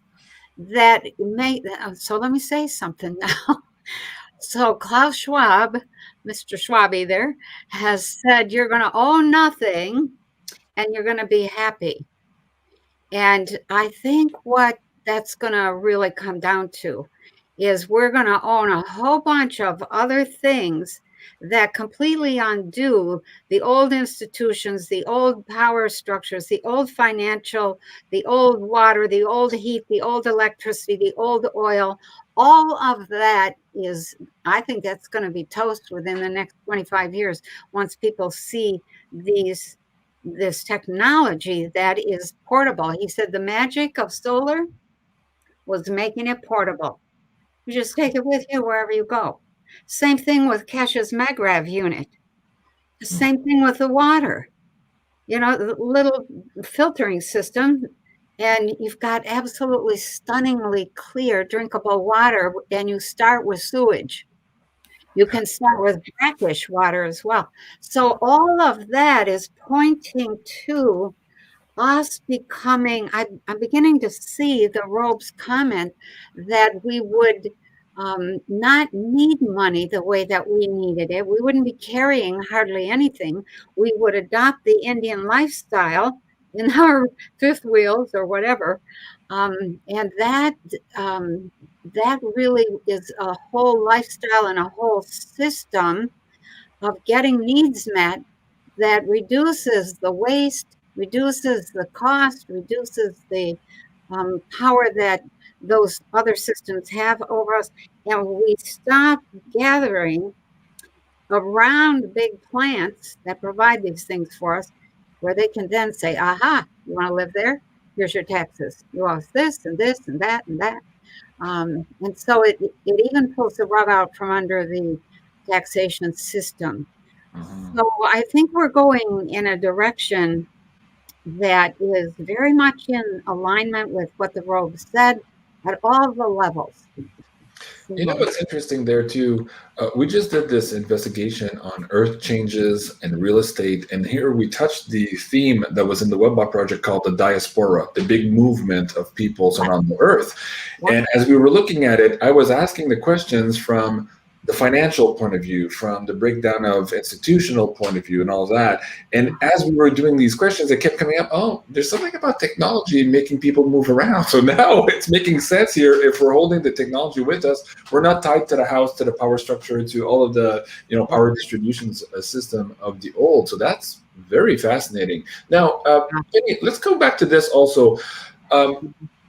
that make. So let me say something now. So Klaus Schwab, Mr. Schwabi there, has said you're going to own nothing and you're going to be happy. And I think what that's going to really come down to is we're going to own a whole bunch of other things that completely undo the old institutions, the old power structures, the old financial, the old water, the old heat, the old electricity, the old oil. All of that is, I think that's going to be toast within the next 25 years once people see this technology that is portable. He said the magic of solar was making it portable. You just take it with you wherever you go. Same thing with Kesha's Magrav unit. The same thing with the water. You know, the little filtering system, and you've got absolutely stunningly clear drinkable water, and you start with sewage. You can start with brackish water as well. So all of that is pointing to us becoming, I'm beginning to see the Robes comment that we would not need money the way that we needed it. We wouldn't be carrying hardly anything. We would adopt the Indian lifestyle in our fifth wheels or whatever. And that really is a whole lifestyle and a whole system of getting needs met that reduces the waste, reduces the cost, reduces the power that those other systems have over us, and we stop gathering around big plants that provide these things for us, where they can then say, aha, you want to live there? Here's your taxes. You owe us this and this and that and that. And so it even pulls the rug out from under the taxation system. So I think we're going in a direction that is very much in alignment with what the Robe said at all the levels. You know what's interesting there too? We just did this investigation on earth changes and real estate, and here we touched the theme that was in the Webbot project called the diaspora, the big movement of peoples around the earth. And as we were looking at it, I was asking the questions from the financial point of view, from the breakdown of institutional point of view and all that. And as we were doing these questions, it kept coming up, oh, there's something about technology making people move around. So now it's making sense here. If we're holding the technology with us, we're not tied to the house, to the power structure, to all of the power distribution system of the old. So that's very fascinating. Now, let's go back to this also.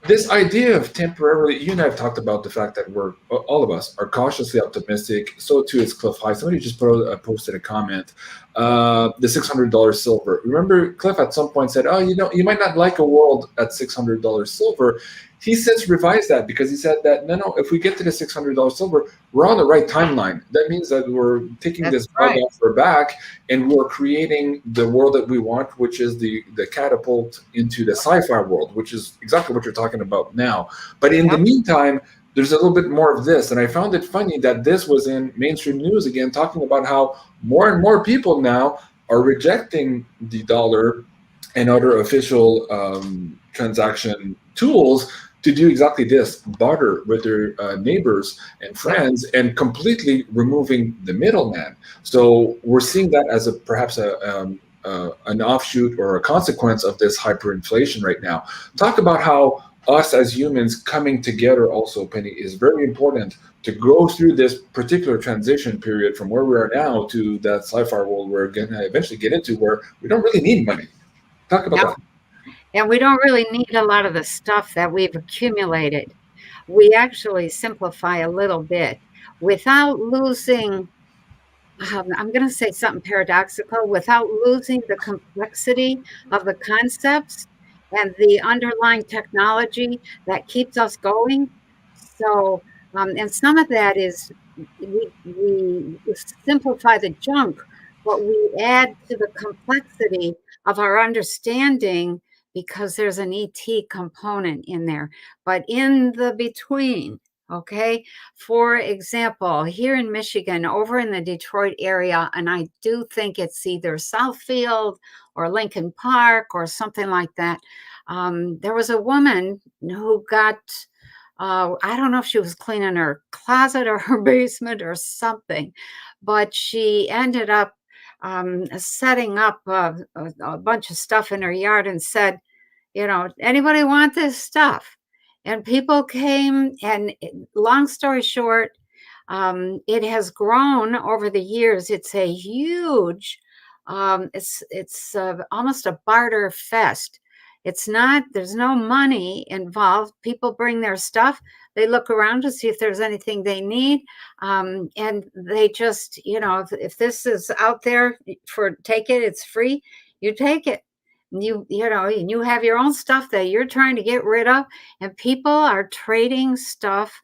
This idea of temporarily, you and I have talked about the fact that all of us are cautiously optimistic. So too is Cliff High. Somebody just posted a comment. The $600 silver. Remember, Cliff at some point said, "Oh, you might not like a world at $600 silver." He since revised that because he said that no, if we get to the $600 silver, we're on the right timeline. That means that we're taking this bug off our back and we're creating the world that we want, which is the catapult into the sci-fi world, which is exactly what you're talking about now. But in the meantime, there's a little bit more of this. And I found it funny that this was in mainstream news again, talking about how more and more people now are rejecting the dollar and other official transaction tools to do exactly this, barter with their neighbors and friends, and completely removing the middleman. So we're seeing that as perhaps an offshoot or a consequence of this hyperinflation right now. Talk about how us as humans coming together also, Penny, is very important to go through this particular transition period from where we are now to that sci-fi world we're going to eventually get into, where we don't really need money. Talk about that. And we don't really need a lot of the stuff that we've accumulated. We actually simplify a little bit without losing, I'm going to say something paradoxical, without losing the complexity of the concepts and the underlying technology that keeps us going. So, and some of that is we simplify the junk, but we add to the complexity of our understanding, because there's an ET component in there. But in the between, okay, for example, here in Michigan, over in the Detroit area, and I do think it's either Southfield or Lincoln Park or something like that, there was a woman who got, I don't know if she was cleaning her closet or her basement or something, but she ended up setting up a bunch of stuff in her yard and said, you know, anybody want this stuff? And people came, and long story short, it has grown over the years. It's a huge, it's almost a barter fest. It's not, there's no money involved. People bring their stuff. They look around to see if there's anything they need. And they just, you know, if this is out there for take it, it's free, you take it. You know, and you have your own stuff that you're trying to get rid of, and people are trading stuff.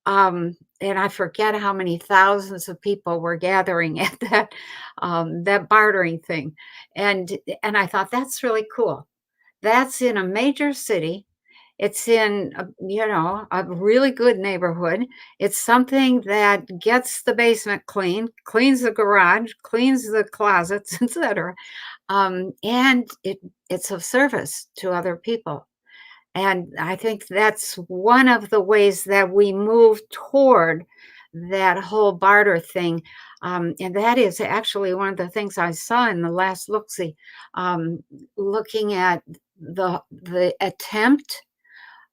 And I forget how many thousands of people were gathering at that bartering thing. And I thought, that's really cool. That's in a major city. It's in, you know, a really good neighborhood. It's something that gets the basement clean, cleans the garage, cleans the closets, etc. And it's of service to other people. And I think that's one of the ways that we move toward that whole barter thing. And that is actually one of the things I saw in the last look-see, looking at the attempt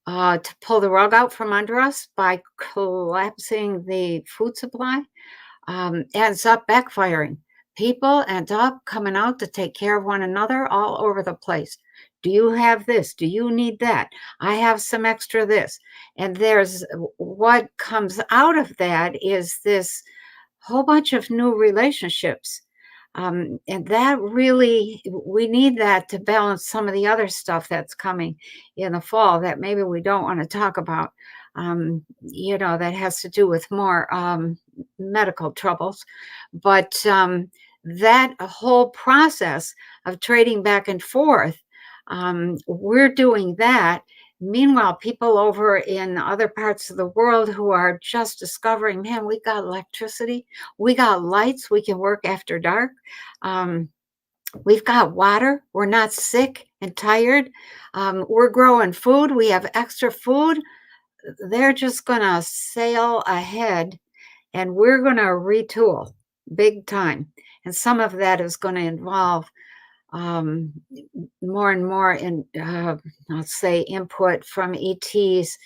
to pull the rug out from under us by collapsing the food supply, ends up backfiring. People end up coming out to take care of one another all over the place. Do you have this? Do you need that? I have some extra this. And there's what comes out of that is this whole bunch of new relationships. And that really, we need that to balance some of the other stuff that's coming in the fall that maybe we don't want to talk about, you know, that has to do with more medical troubles. But that whole process of trading back and forth, we're doing that. Meanwhile, people over in other parts of the world who are just discovering, man, we got electricity, we got lights, we can work after dark, we've got water, we're not sick and tired, we're growing food, we have extra food. They're just going to sail ahead, and we're going to retool big time. And some of that is going to involve more and more in, let's say, input from ETs,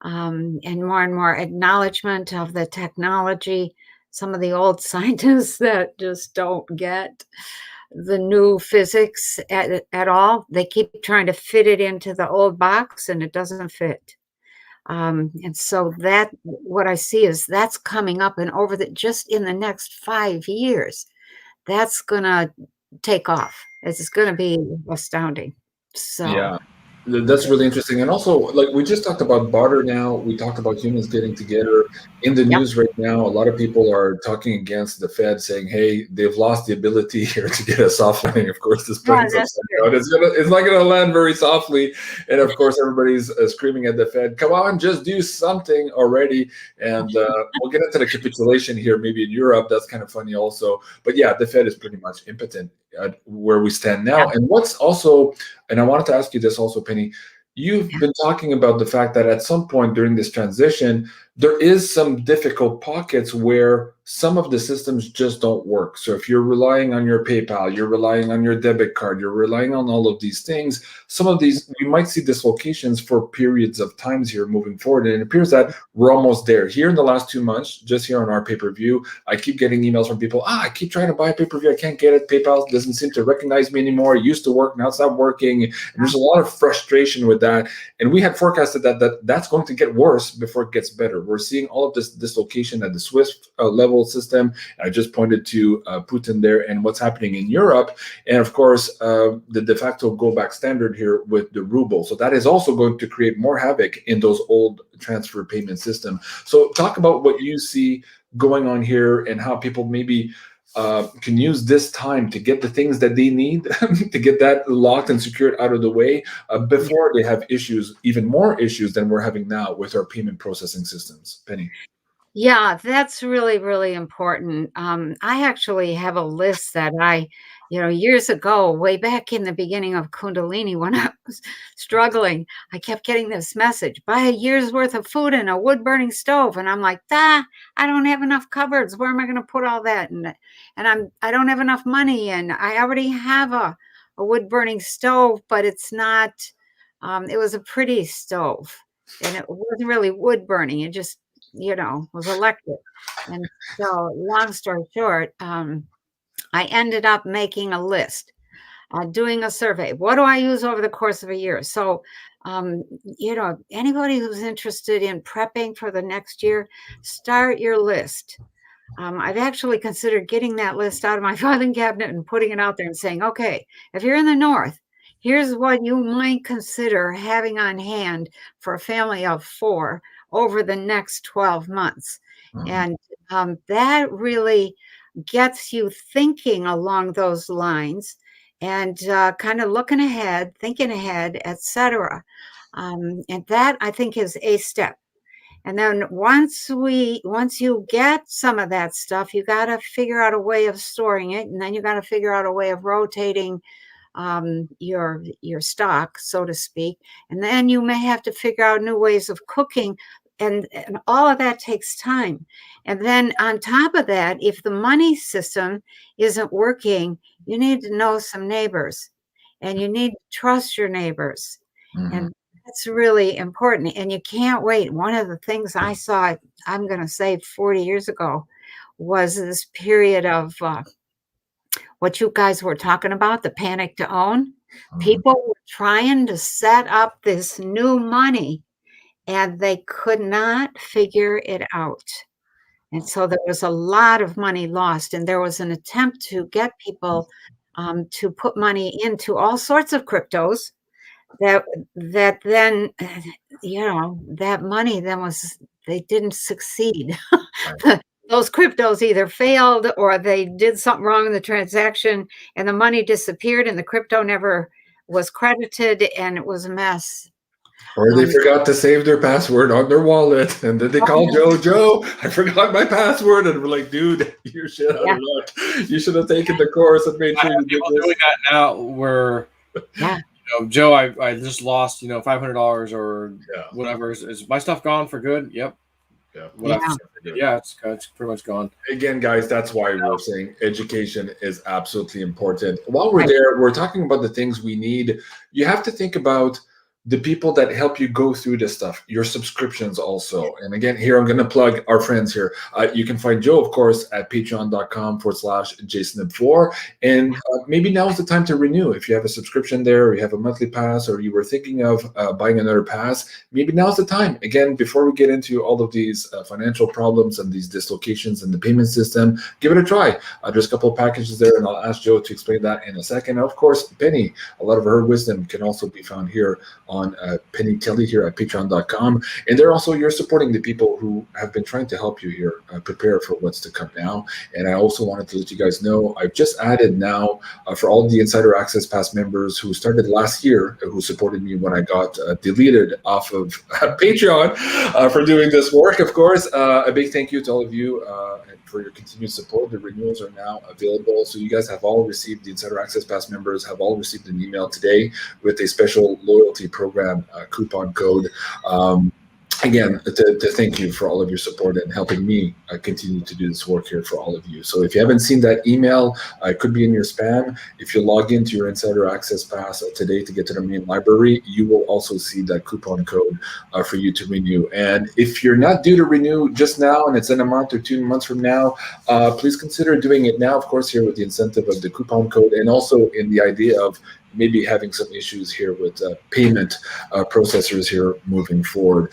and more acknowledgement of the technology. Some of the old scientists that just don't get the new physics at all, they keep trying to fit it into the old box, and it doesn't fit. And so that, what I see is that's coming up, and over just in the next 5 years, that's going to take off. It's going to be astounding. So yeah, That's really interesting. And also, like we just talked about barter now, we talked about humans getting together. In the Yep. news right now, a lot of people are talking against the Fed, saying, hey, they've lost the ability here to get a soft landing. Of course, this plane's that's upside true. down. It's not going to land very softly. And of course, everybody's screaming at the Fed, come on, just do something already. And we'll get into the capitulation here, maybe in Europe. That's kind of funny also. But yeah, the Fed is pretty much impotent at where we stand now. Yeah. And what's also, and I wanted to ask you this also, Penny, you've been talking about the fact that at some point during this transition, there is some difficult pockets where some of the systems just don't work. So if you're relying on your PayPal, you're relying on your debit card, you're relying on all of these things, some of these, you might see dislocations for periods of times here moving forward. And it appears that we're almost there. Here in the last 2 months, just here on our pay-per-view, I keep getting emails from people, I keep trying to buy a pay-per-view, I can't get it. PayPal doesn't seem to recognize me anymore. It used to work, now it's not working. And there's a lot of frustration with that. And we had forecasted that's going to get worse before it gets better. We're seeing all of this dislocation at the Swiss level system. I just pointed to Putin there and what's happening in Europe. And of course, the de facto go back standard here with the ruble. So that is also going to create more havoc in those old transfer payment systems. So talk about what you see going on here and how people maybe can use this time to get the things that they need to get that locked and secured out of the way before they have issues, even more issues than we're having now with our payment processing systems. Penny. Yeah, that's really, really important. I actually have a list that years ago, way back in the beginning of Kundalini, when I was struggling, I kept getting this message, buy a year's worth of food in a wood-burning stove. And I'm like, I don't have enough cupboards. Where am I going to put all that? And I don't have enough money. And I already have a wood-burning stove, but it's not, it was a pretty stove. And it wasn't really wood-burning. It just, was electric. And so long story short, I ended up making a list, doing a survey. What do I use over the course of a year? So, anybody who's interested in prepping for the next year, start your list. I've actually considered getting that list out of my filing cabinet and putting it out there and saying, okay, if you're in the North, here's what you might consider having on hand for a family of 4 over the next 12 months. Mm-hmm. And that really gets you thinking along those lines and kind of looking ahead, thinking ahead, etc. And that, I think, is a step. And then once you get some of that stuff, you got to figure out a way of storing it. And then you got to figure out a way of rotating your stock, so to speak. And then you may have to figure out new ways of cooking. And all of that takes time. And then on top of that, if the money system isn't working, you need to know some neighbors and you need to trust your neighbors. Mm-hmm. And that's really important. And you can't wait. One of the things I saw, I'm going to say 40 years ago, was this period of what you guys were talking about, the panic to own. Mm-hmm. People were trying to set up this new money and they could not figure it out. And so there was a lot of money lost. And there was an attempt to get people to put money into all sorts of cryptos that then, that money then they didn't succeed. Those cryptos either failed or they did something wrong in the transaction and the money disappeared and the crypto never was credited and it was a mess. Or they forgot to save their password on their wallet, and then they call Joe, I forgot my password, and we're like, dude, you should have You should have taken the course and made sure you did this. Doing that now where, Joe, I just lost, $500 or whatever. Is my stuff gone for good? Yep. It's pretty much gone. Again, guys, that's why we're saying education is absolutely important. While we're there, we're talking about the things we need. You have to think about the people that help you go through this stuff, your subscriptions also. And again, here I'm going to plug our friends here. You can find Joe, of course, at patreon.com/JSNIP4. And maybe now is the time to renew. If you have a subscription there, or you have a monthly pass, or you were thinking of buying another pass, maybe now's the time. Again, before we get into all of these financial problems and these dislocations in the payment system, give it a try. There's a couple of packages there, and I'll ask Joe to explain that in a second. Of course, Penny, a lot of her wisdom can also be found here on on Penny Kelly here at patreon.com. And they're also, you're supporting the people who have been trying to help you here prepare for what's to come now. And I also wanted to let you guys know, I've just added now for all the Insider Access Pass members who started last year, who supported me when I got deleted off of Patreon for doing this work, of course. A big thank you to all of you and for your continued support. The renewals are now available. So you guys have all received, the Insider Access Pass members have all received an email today with a special loyalty program coupon code. Again, to thank you for all of your support and helping me continue to do this work here for all of you. So if you haven't seen that email, it could be in your spam. If you log into your Insider Access Pass today to get to the main library, you will also see that coupon code for you to renew. And if you're not due to renew just now and it's in a month or 2 months from now, please consider doing it now, of course, here with the incentive of the coupon code, and also in the idea of maybe having some issues here with payment processors here moving forward.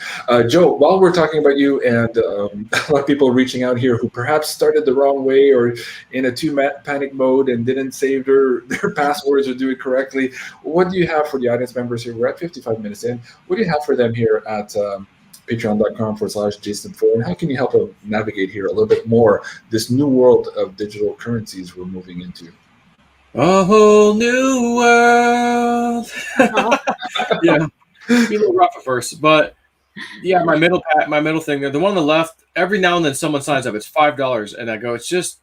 Joe, while we're talking about you and a lot of people reaching out here who perhaps started the wrong way or in a too panic mode and didn't save their passwords or do it correctly, what do you have for the audience members here? We're at 55 minutes in. What do you have for them here at patreon.com/JSNIP4, and how can you help them navigate here a little bit more this new world of digital currencies we're moving into? A whole new world. Yeah, be a little rough at first, but yeah, my middle thing there, the one on the left. Every now and then, someone signs up. It's $5, and I go, it's just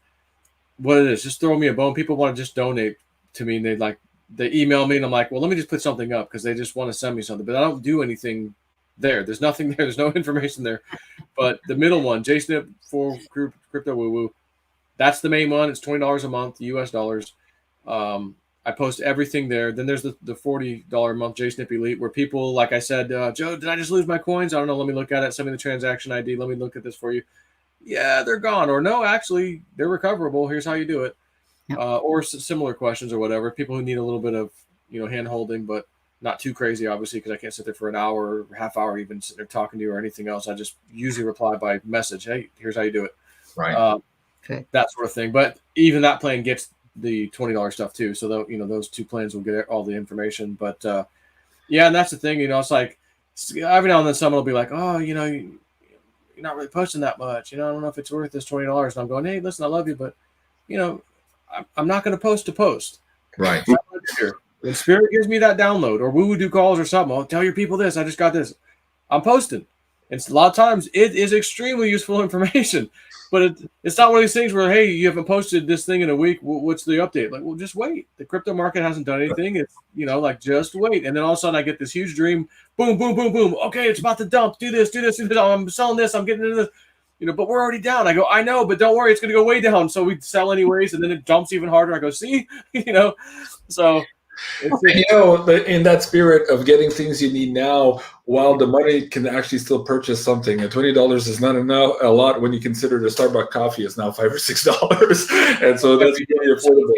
what it is. Just throw me a bone. People want to just donate to me, and they email me, and I'm like, well, let me just put something up because they just want to send me something, but I don't do anything there. There's nothing there. There's no information there. But the middle one, JSNIP4 Crypto Woo Woo, that's the main one. It's $20 a month, US dollars. I post everything there. Then there's the $40 a month JSNIP Elite, where people, like I said, Joe, did I just lose my coins? I don't know. Let me look at it. Send me the transaction ID. Let me look at this for you. Yeah, they're gone. Or no, actually, they're recoverable. Here's how you do it. Yep. Or similar questions or whatever. People who need a little bit of hand holding, but not too crazy, obviously, because I can't sit there for an hour or half hour even sitting there talking to you or anything else. I just usually reply by message. Hey, here's how you do it. Right. Okay. That sort of thing. But even that plan gets the $20 stuff too, so those two plans will get all the information. But yeah, and that's the thing, it's like every now and then someone will be like, oh, you're not really posting that much, I don't know if it's worth this $20. And I'm going, hey, listen, I love you, but I'm not going to post to post. Right. When Spirit gives me that download or woo do calls or something, I'll tell your people this, I just got this, I'm posting. And a lot of times it is extremely useful information. But it's not one of these things where, hey, you haven't posted this thing in a week. What's the update? Like, well, just wait. The crypto market hasn't done anything. It's, just wait. And then all of a sudden I get this huge dream. Boom, boom, boom, boom. Okay, it's about to dump. Do this, do this, do this. I'm selling this. I'm getting into this. But we're already down. I go, I know, but don't worry. It's going to go way down. So we sell anyways. And then it jumps even harder. I go, see, so. In that spirit of getting things you need now, while the money can actually still purchase something, and $20 is not a lot when you consider the Starbucks coffee is now $5 or $6, and so that's really affordable.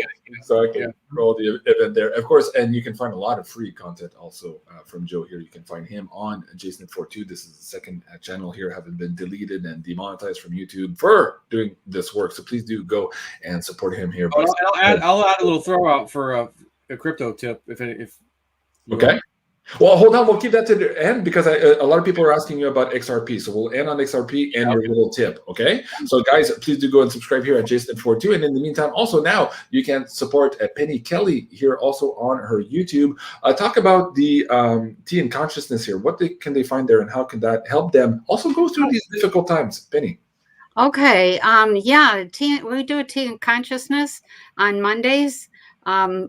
So I can roll the event there, of course, and you can find a lot of free content also from Joe here. You can find him on JSNIP4 too. This is the second channel here, having been deleted and demonetized from YouTube for doing this work. So please do go and support him here. I'll add a little throw out for a crypto tip if okay. Well, hold on. We'll keep that to the end because a lot of people are asking you about XRP. So we'll end on XRP and your little tip. Okay. So guys, please do go and subscribe here at JSNIP4 too. And in the meantime, also now you can support Penny Kelly here also on her YouTube. Talk about the tea and consciousness here. What can they find there, and how can that help them also go through these difficult times? Penny. Okay. We do a tea and consciousness on Mondays.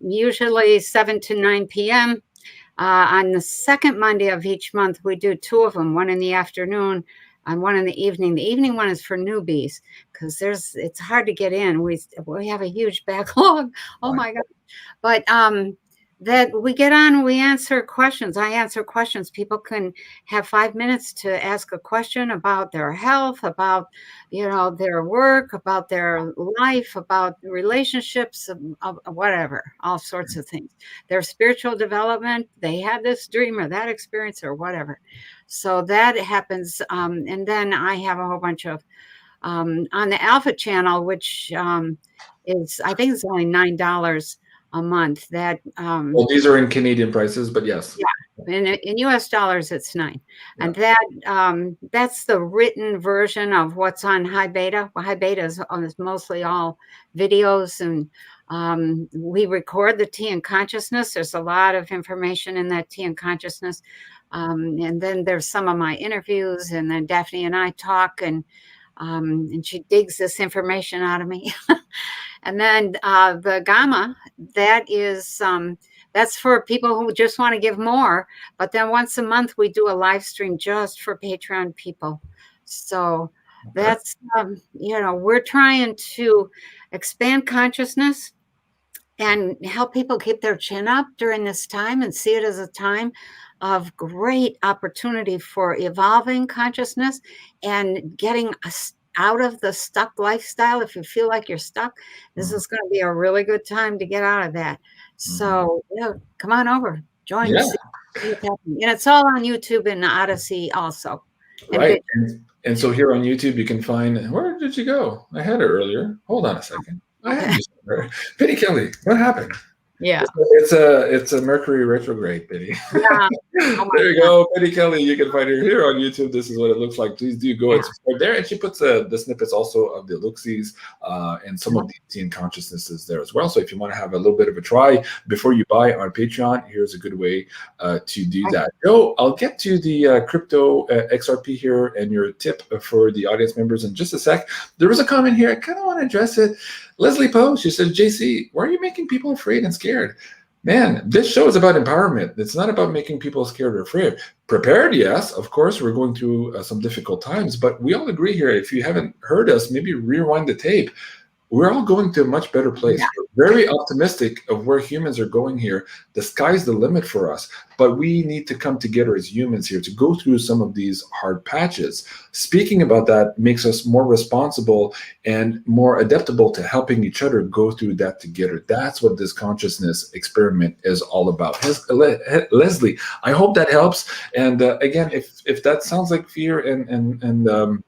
Usually 7 to 9 p.m. On the second Monday of each month, we do 2 of them, one in the afternoon and one in the evening. The evening one is for newbies because it's hard to get in. We have a huge backlog. Oh my God. But that we get on, we answer questions. I answer questions. People can have 5 minutes to ask a question about their health, about, their work, about their life, about relationships, whatever, all sorts of things. Their spiritual development, they had this dream or that experience or whatever. So that happens. And then I have a whole bunch of, on the Alpha channel, which is, I think it's only $9 a month. That well, these are in Canadian prices, but yes. In US dollars, it's 9. Yeah. And that that's the written version of what's on High Beta. Well, High Beta is mostly all videos, and we record the Tea and Consciousness. There's a lot of information in that Tea and Consciousness. And then there's some of my interviews, and then Daphne and I talk, and she digs this information out of me. And then the Gamma, that is, that's for people who just want to give more. But then once a month, we do a live stream just for Patreon people. So that's, you know, we're trying to expand consciousness and help people keep their chin up during this time and see it as a time of great opportunity for evolving consciousness and getting out of the stuck lifestyle. If you feel like you're stuck, this is going to be a really good time to get out of that. So, yeah, come on over, join us. And it's all on YouTube and Odyssey also. Right. And so here on YouTube, you can find, where did you go? I had it earlier. Hold on a second. I had you somewhere. Penny Kelly, what happened? Yeah, it's a Mercury retrograde, Penny. Yeah. There you go, Penny Kelly. You can find her here on YouTube. This is what it looks like. Please do go and subscribe there. And she puts the snippets also of the Luxies and some of the Tea and Consciousnesses there as well. So if you want to have a little bit of a try before you buy on Patreon, here's a good way to do that. Joe, I'll get to the crypto XRP here and your tip for the audience members in just a sec. There was a comment here. I kind of want to address it. Leslie Poe, she said, JC, why are you making people afraid and scared? Man, this show is about empowerment. It's not about making people scared or afraid. Prepared, yes, of course, we're going through some difficult times, but we all agree here, if you haven't heard us, maybe rewind the tape. We're all going to a much better place. Yeah. We're very optimistic of where humans are going here. The sky's the limit for us, but we need to come together as humans here to go through some of these hard patches. Speaking about that makes us more responsible and more adaptable to helping each other go through that together. That's what this consciousness experiment is all about. Leslie, I hope that helps. And again, if that sounds like fear and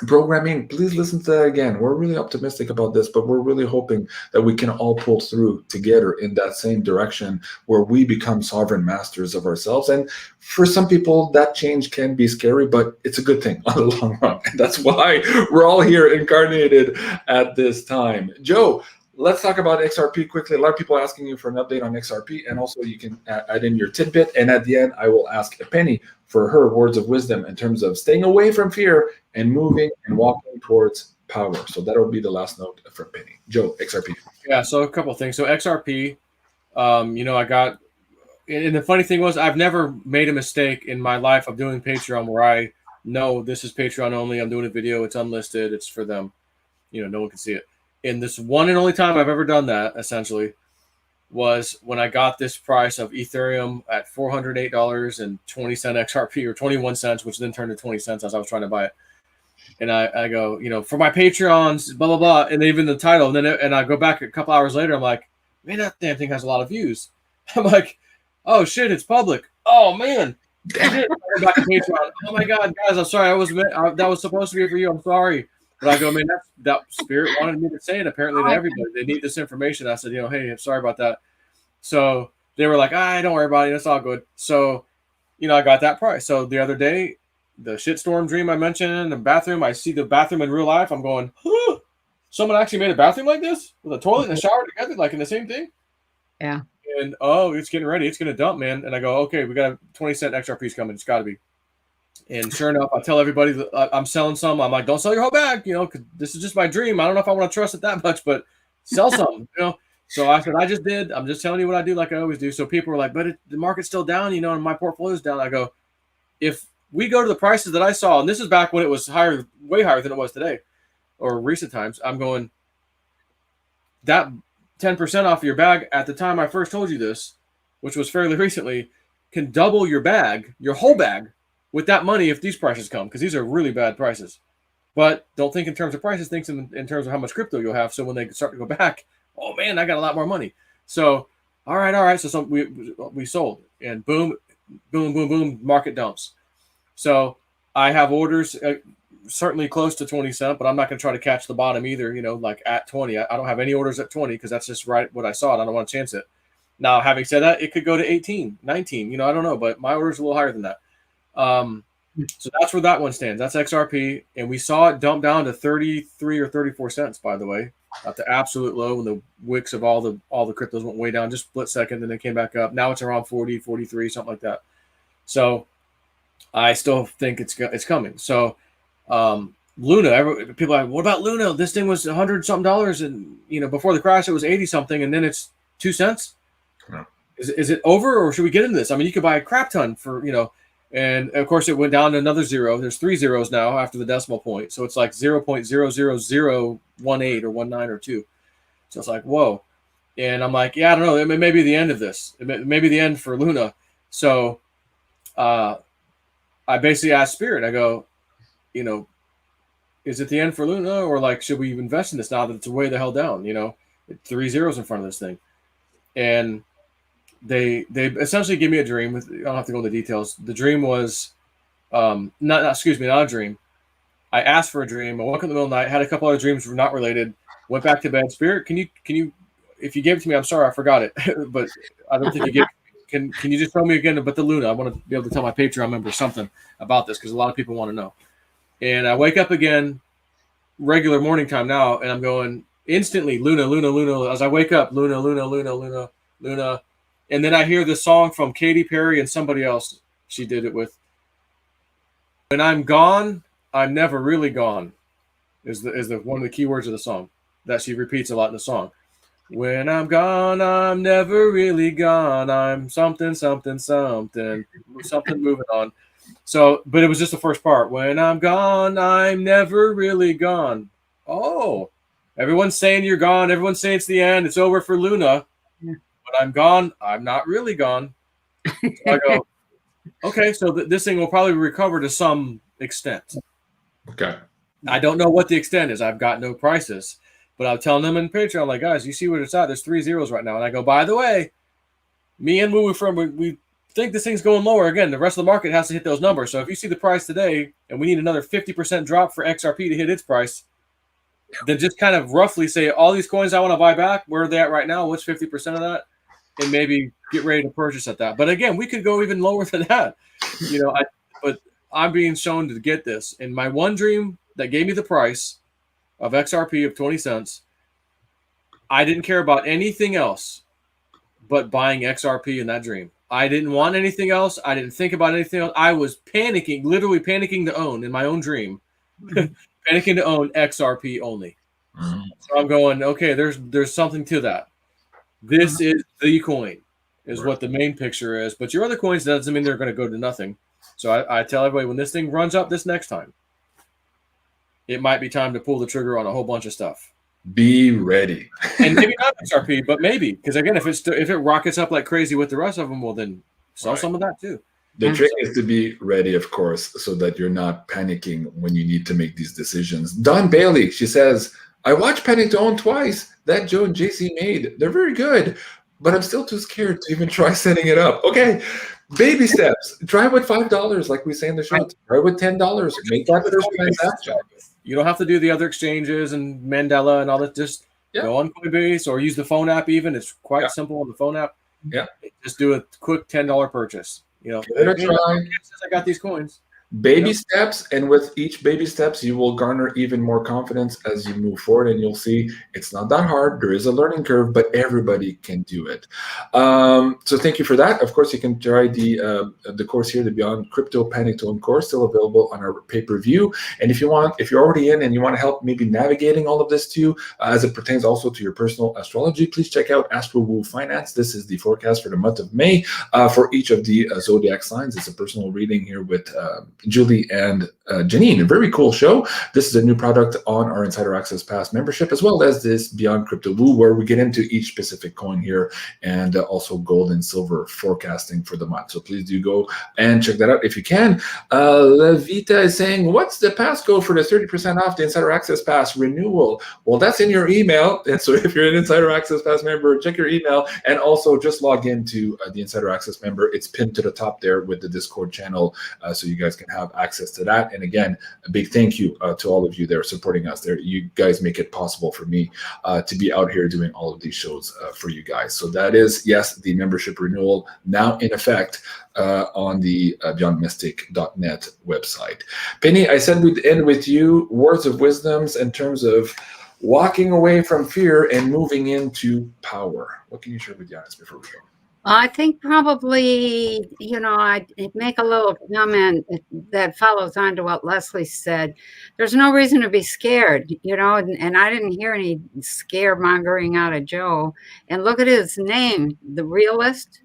programming, please listen to that again. We're really optimistic about this, but we're really hoping that we can all pull through together in that same direction where we become sovereign masters of ourselves. And for some people, that change can be scary, but it's a good thing on the long run. And that's why we're all here incarnated at this time. Joe, let's talk about XRP quickly. A lot of people are asking you for an update on XRP, and also you can add in your tidbit. And at the end, I will ask Penny for her words of wisdom in terms of staying away from fear and moving and walking towards power. So that'll be the last note from Penny. Joe, XRP. Yeah, so a couple of things. So XRP, you know, I got, and the funny thing was, I've never made a mistake in my life of doing Patreon where I know this is Patreon only. I'm doing a video. It's unlisted. It's for them. You know, no one can see it. And this one and only time I've ever done that, essentially, was when I got this price of Ethereum at $408.20 XRP, or 21 cents, which then turned to 20 cents as I was trying to buy it. And I go, you know, for my Patreons, blah, blah, blah, and even the title. And I go back a couple hours later, I'm like, man, that damn thing has a lot of views. I'm like, oh, shit, it's public. Oh, man. I go back to Patreon. Oh, my God, guys, I'm sorry. That was supposed to be for you. I'm sorry. But I go, man, that spirit wanted me to say it apparently to everybody. They need this information. I said, you know, hey, I'm sorry about that. So they were like, don't worry about it. It's all good. So, you know, I got that price. So the other day, the shitstorm dream I mentioned in the bathroom, I see the bathroom in real life. I'm going, someone actually made a bathroom like this with a toilet and a shower together, like in the same thing? Yeah. And, it's getting ready. It's going to dump, man. And I go, okay, we got a 20-cent XRP's coming. It's got to be. And sure enough, I tell everybody that I'm selling some. I'm like, don't sell your whole bag, you know, because this is just my dream. I don't know if I want to trust it that much, but sell some, you know. So I said, I just did. I'm just telling you what I do like I always do. So people were like, but the market's still down, you know, and my portfolio's down. I go, if we go to the prices that I saw, and this is back when it was higher, way higher than it was today or recent times, I'm going, that 10% off your bag at the time I first told you this, which was fairly recently, can double your bag, your whole bag, with that money if these prices come, because these are really bad prices. But don't think in terms of prices, think in terms of how much crypto you'll have. So when they start to go back, oh man, I got a lot more money. So all right. So we sold, and boom, market dumps. So I have orders certainly close to 20 cents, but I'm not going to try to catch the bottom either. You know, like at 20. I don't have any orders at 20 because that's just right what I saw. I don't want to chance it. Now, having said that, it could go to 18, 19. You know, I don't know, but my order is a little higher than that. So that's where that one stands. That's XRP, and we saw it dump down to 33 or 34 cents. By the way, at the absolute low when the wicks of all the cryptos went way down, just split second, and then came back up. Now it's around 40, 43, something like that. So I still think it's coming. So Luna, people are like, what about Luna? This thing was $100 something, and you know, before the crash it was 80 something, and then it's 2 cents. No. Is it over, or should we get into this? I mean, you could buy a crap ton for, you know. And of course, it went down to another 0. There's 3 zeros now after the decimal point. So it's like 0.00018 or 19 or 2. So it's like, whoa. And I'm like, yeah, I don't know. It may be the end of this. It may be the end for Luna. So I basically asked Spirit, I go, you know, is it the end for Luna? Or like, should we invest in this now that it's way the hell down? You know, 3 zeros in front of this thing. And they essentially give me a dream. I don't have to go into details. The dream was not a dream. I asked for a dream. I woke up in the middle of the night, had a couple other dreams were not related, went back to bed. Spirit, can you if you gave it to me, I'm sorry, I forgot it. But I don't think you gave it. Can you just tell me again about the Luna? I want to be able to tell my Patreon members something about this because a lot of people want to know. And I wake up again, regular morning time now, and I'm going instantly, Luna, Luna, Luna. As I wake up, Luna, Luna, Luna, Luna, Luna. And then I hear the song from Katy Perry and somebody else she did it with. When I'm gone, I'm never really gone, is the one of the key words of the song that she repeats a lot in the song. When I'm gone, I'm never really gone. I'm something, something, something, something moving on. So, but it was just the first part. When I'm gone, I'm never really gone. Oh, everyone's saying you're gone. Everyone's saying it's the end. It's over for Luna. When I'm gone, I'm not really gone. So I go, okay, so this thing will probably recover to some extent. Okay. I don't know what the extent is. I've got no prices. But I'm telling them in Patreon, like, guys, you see what it's at? There's 3 zeros right now. And I go, by the way, me and Woo from we think this thing's going lower. Again, the rest of the market has to hit those numbers. So if you see the price today and we need another 50% drop for XRP to hit its price, then just kind of roughly say all these coins I want to buy back, where are they at right now? What's 50% of that? And maybe get ready to purchase at that. But again, we could go even lower than that. You know, but I'm being shown to get this. And my one dream that gave me the price of XRP of 20 cents, I didn't care about anything else but buying XRP in that dream. I didn't want anything else. I didn't think about anything else. I was panicking, literally panicking to own in my own dream, panicking to own XRP only. So I'm going, okay, there's something to that. This is the coin, is what the main picture is. But your other coins, doesn't mean they're going to go to nothing. So I tell everybody, when this thing runs up this next time, it might be time to pull the trigger on a whole bunch of stuff. Be ready. And maybe not XRP, but maybe. Because again, if it rockets up like crazy with the rest of them, well, then sell some of that too. The trick is to be ready, of course, so that you're not panicking when you need to make these decisions. Don Bailey, she says, I watched Panic to Own twice. That Joe and JC made. They're very good, but I'm still too scared to even try setting it up. Okay, baby steps. Try with $5, like we say in the show. Try with $10. Make that first transaction. You don't have to do the other exchanges and Mandela and all that. Just go on Coinbase or use the phone app even. It's quite simple on the phone app. Yeah. Just do a quick $10 purchase. You know, I got these coins. Baby steps, and with each baby steps, you will garner even more confidence as you move forward, and you'll see it's not that hard. There is a learning curve, but everybody can do it. So thank you for that. Of course, you can try the course here, the Beyond Crypto Panic to Own course, still available on our pay-per-view. And if you're already in and you want to help maybe navigating all of this too, as it pertains also to your personal astrology, please check out Astro Woo Finance. This is the forecast for the month of May for each of the zodiac signs. It's a personal reading here with Julie and Janine. A very cool show. This is a new product on our Insider Access Pass membership, as well as this Beyond Crypto Woo, where we get into each specific coin here and also gold and silver forecasting for the month. So please do go and check that out if you can. Levita is saying, what's the passcode for the 30% off the Insider Access Pass renewal? Well, that's in your email. And so if you're an Insider Access Pass member, check your email and also just log into the Insider Access member. It's pinned to the top there with the Discord channel, so you guys can have access to that. And again, a big thank you to all of you that are supporting us there. You guys make it possible for me to be out here doing all of these shows for you guys. So that is, yes, the membership renewal now in effect on the BeyondMystic.net website. Penny, I said we'd end with you, words of wisdoms in terms of walking away from fear and moving into power. What can you share with us before we go? I think probably, I'd make a little comment that follows on to what Leslie said. There's no reason to be scared, and I didn't hear any scaremongering out of Joe. And look at his name, the realist.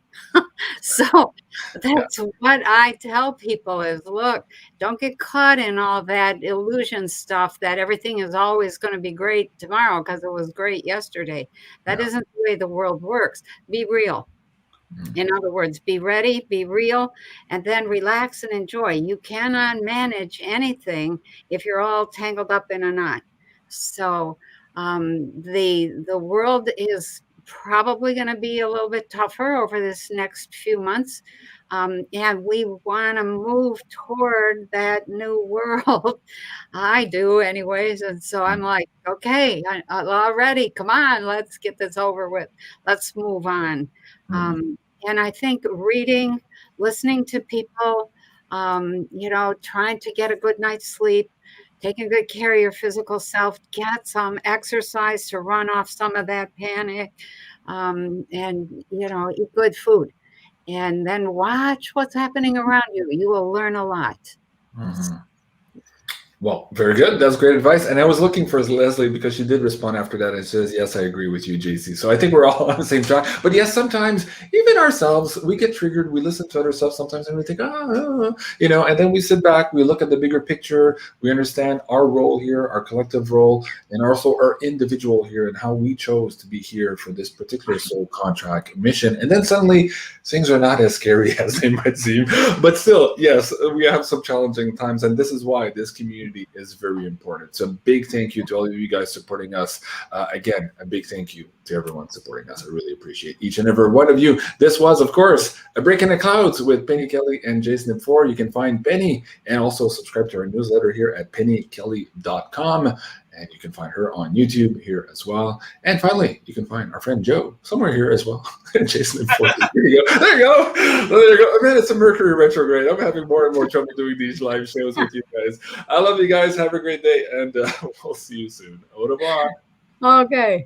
So that's what I tell people is, look, don't get caught in all that illusion stuff that everything is always going to be great tomorrow because it was great yesterday. That isn't the way the world works. Be real. In other words, be ready, be real, and then relax and enjoy. You cannot manage anything if you're all tangled up in a knot. So the world is probably going to be a little bit tougher over this next few months. And we want to move toward that new world. I do anyways. And so I'm like, okay, already, come on, let's get this over with. Let's move on. And I think reading, listening to people, trying to get a good night's sleep, taking good care of your physical self, get some exercise to run off some of that panic, and, eat good food. And then watch what's happening around you. You will learn a lot. Well, very good. That's great advice. And I was looking for Leslie because she did respond after that and says, yes, I agree with you, JC. So I think we're all on the same track. But yes, sometimes even ourselves, we get triggered. We listen to other stuff sometimes and we think, and then we sit back, we look at the bigger picture. We understand our role here, our collective role, and also our individual here and how we chose to be here for this particular soul contract mission. And then suddenly things are not as scary as they might seem. But still, yes, we have some challenging times. And this is why this community is very important. So big thank you to all of you guys supporting us. Again, a big thank you to everyone supporting us. I really appreciate each and every one of you. This was, of course, A Break in the Clouds with Penny Kelly and JSNIP4. You can find Penny and also subscribe to our newsletter here at pennykelly.com. And you can find her on YouTube here as well. And finally, you can find our friend Joe somewhere here as well. JSNIP4. There you go. There you go. There you go. Man, it's a Mercury retrograde. I'm having more and more trouble doing these live shows with you guys. I love you guys. Have a great day. And we'll see you soon. Au revoir. Okay.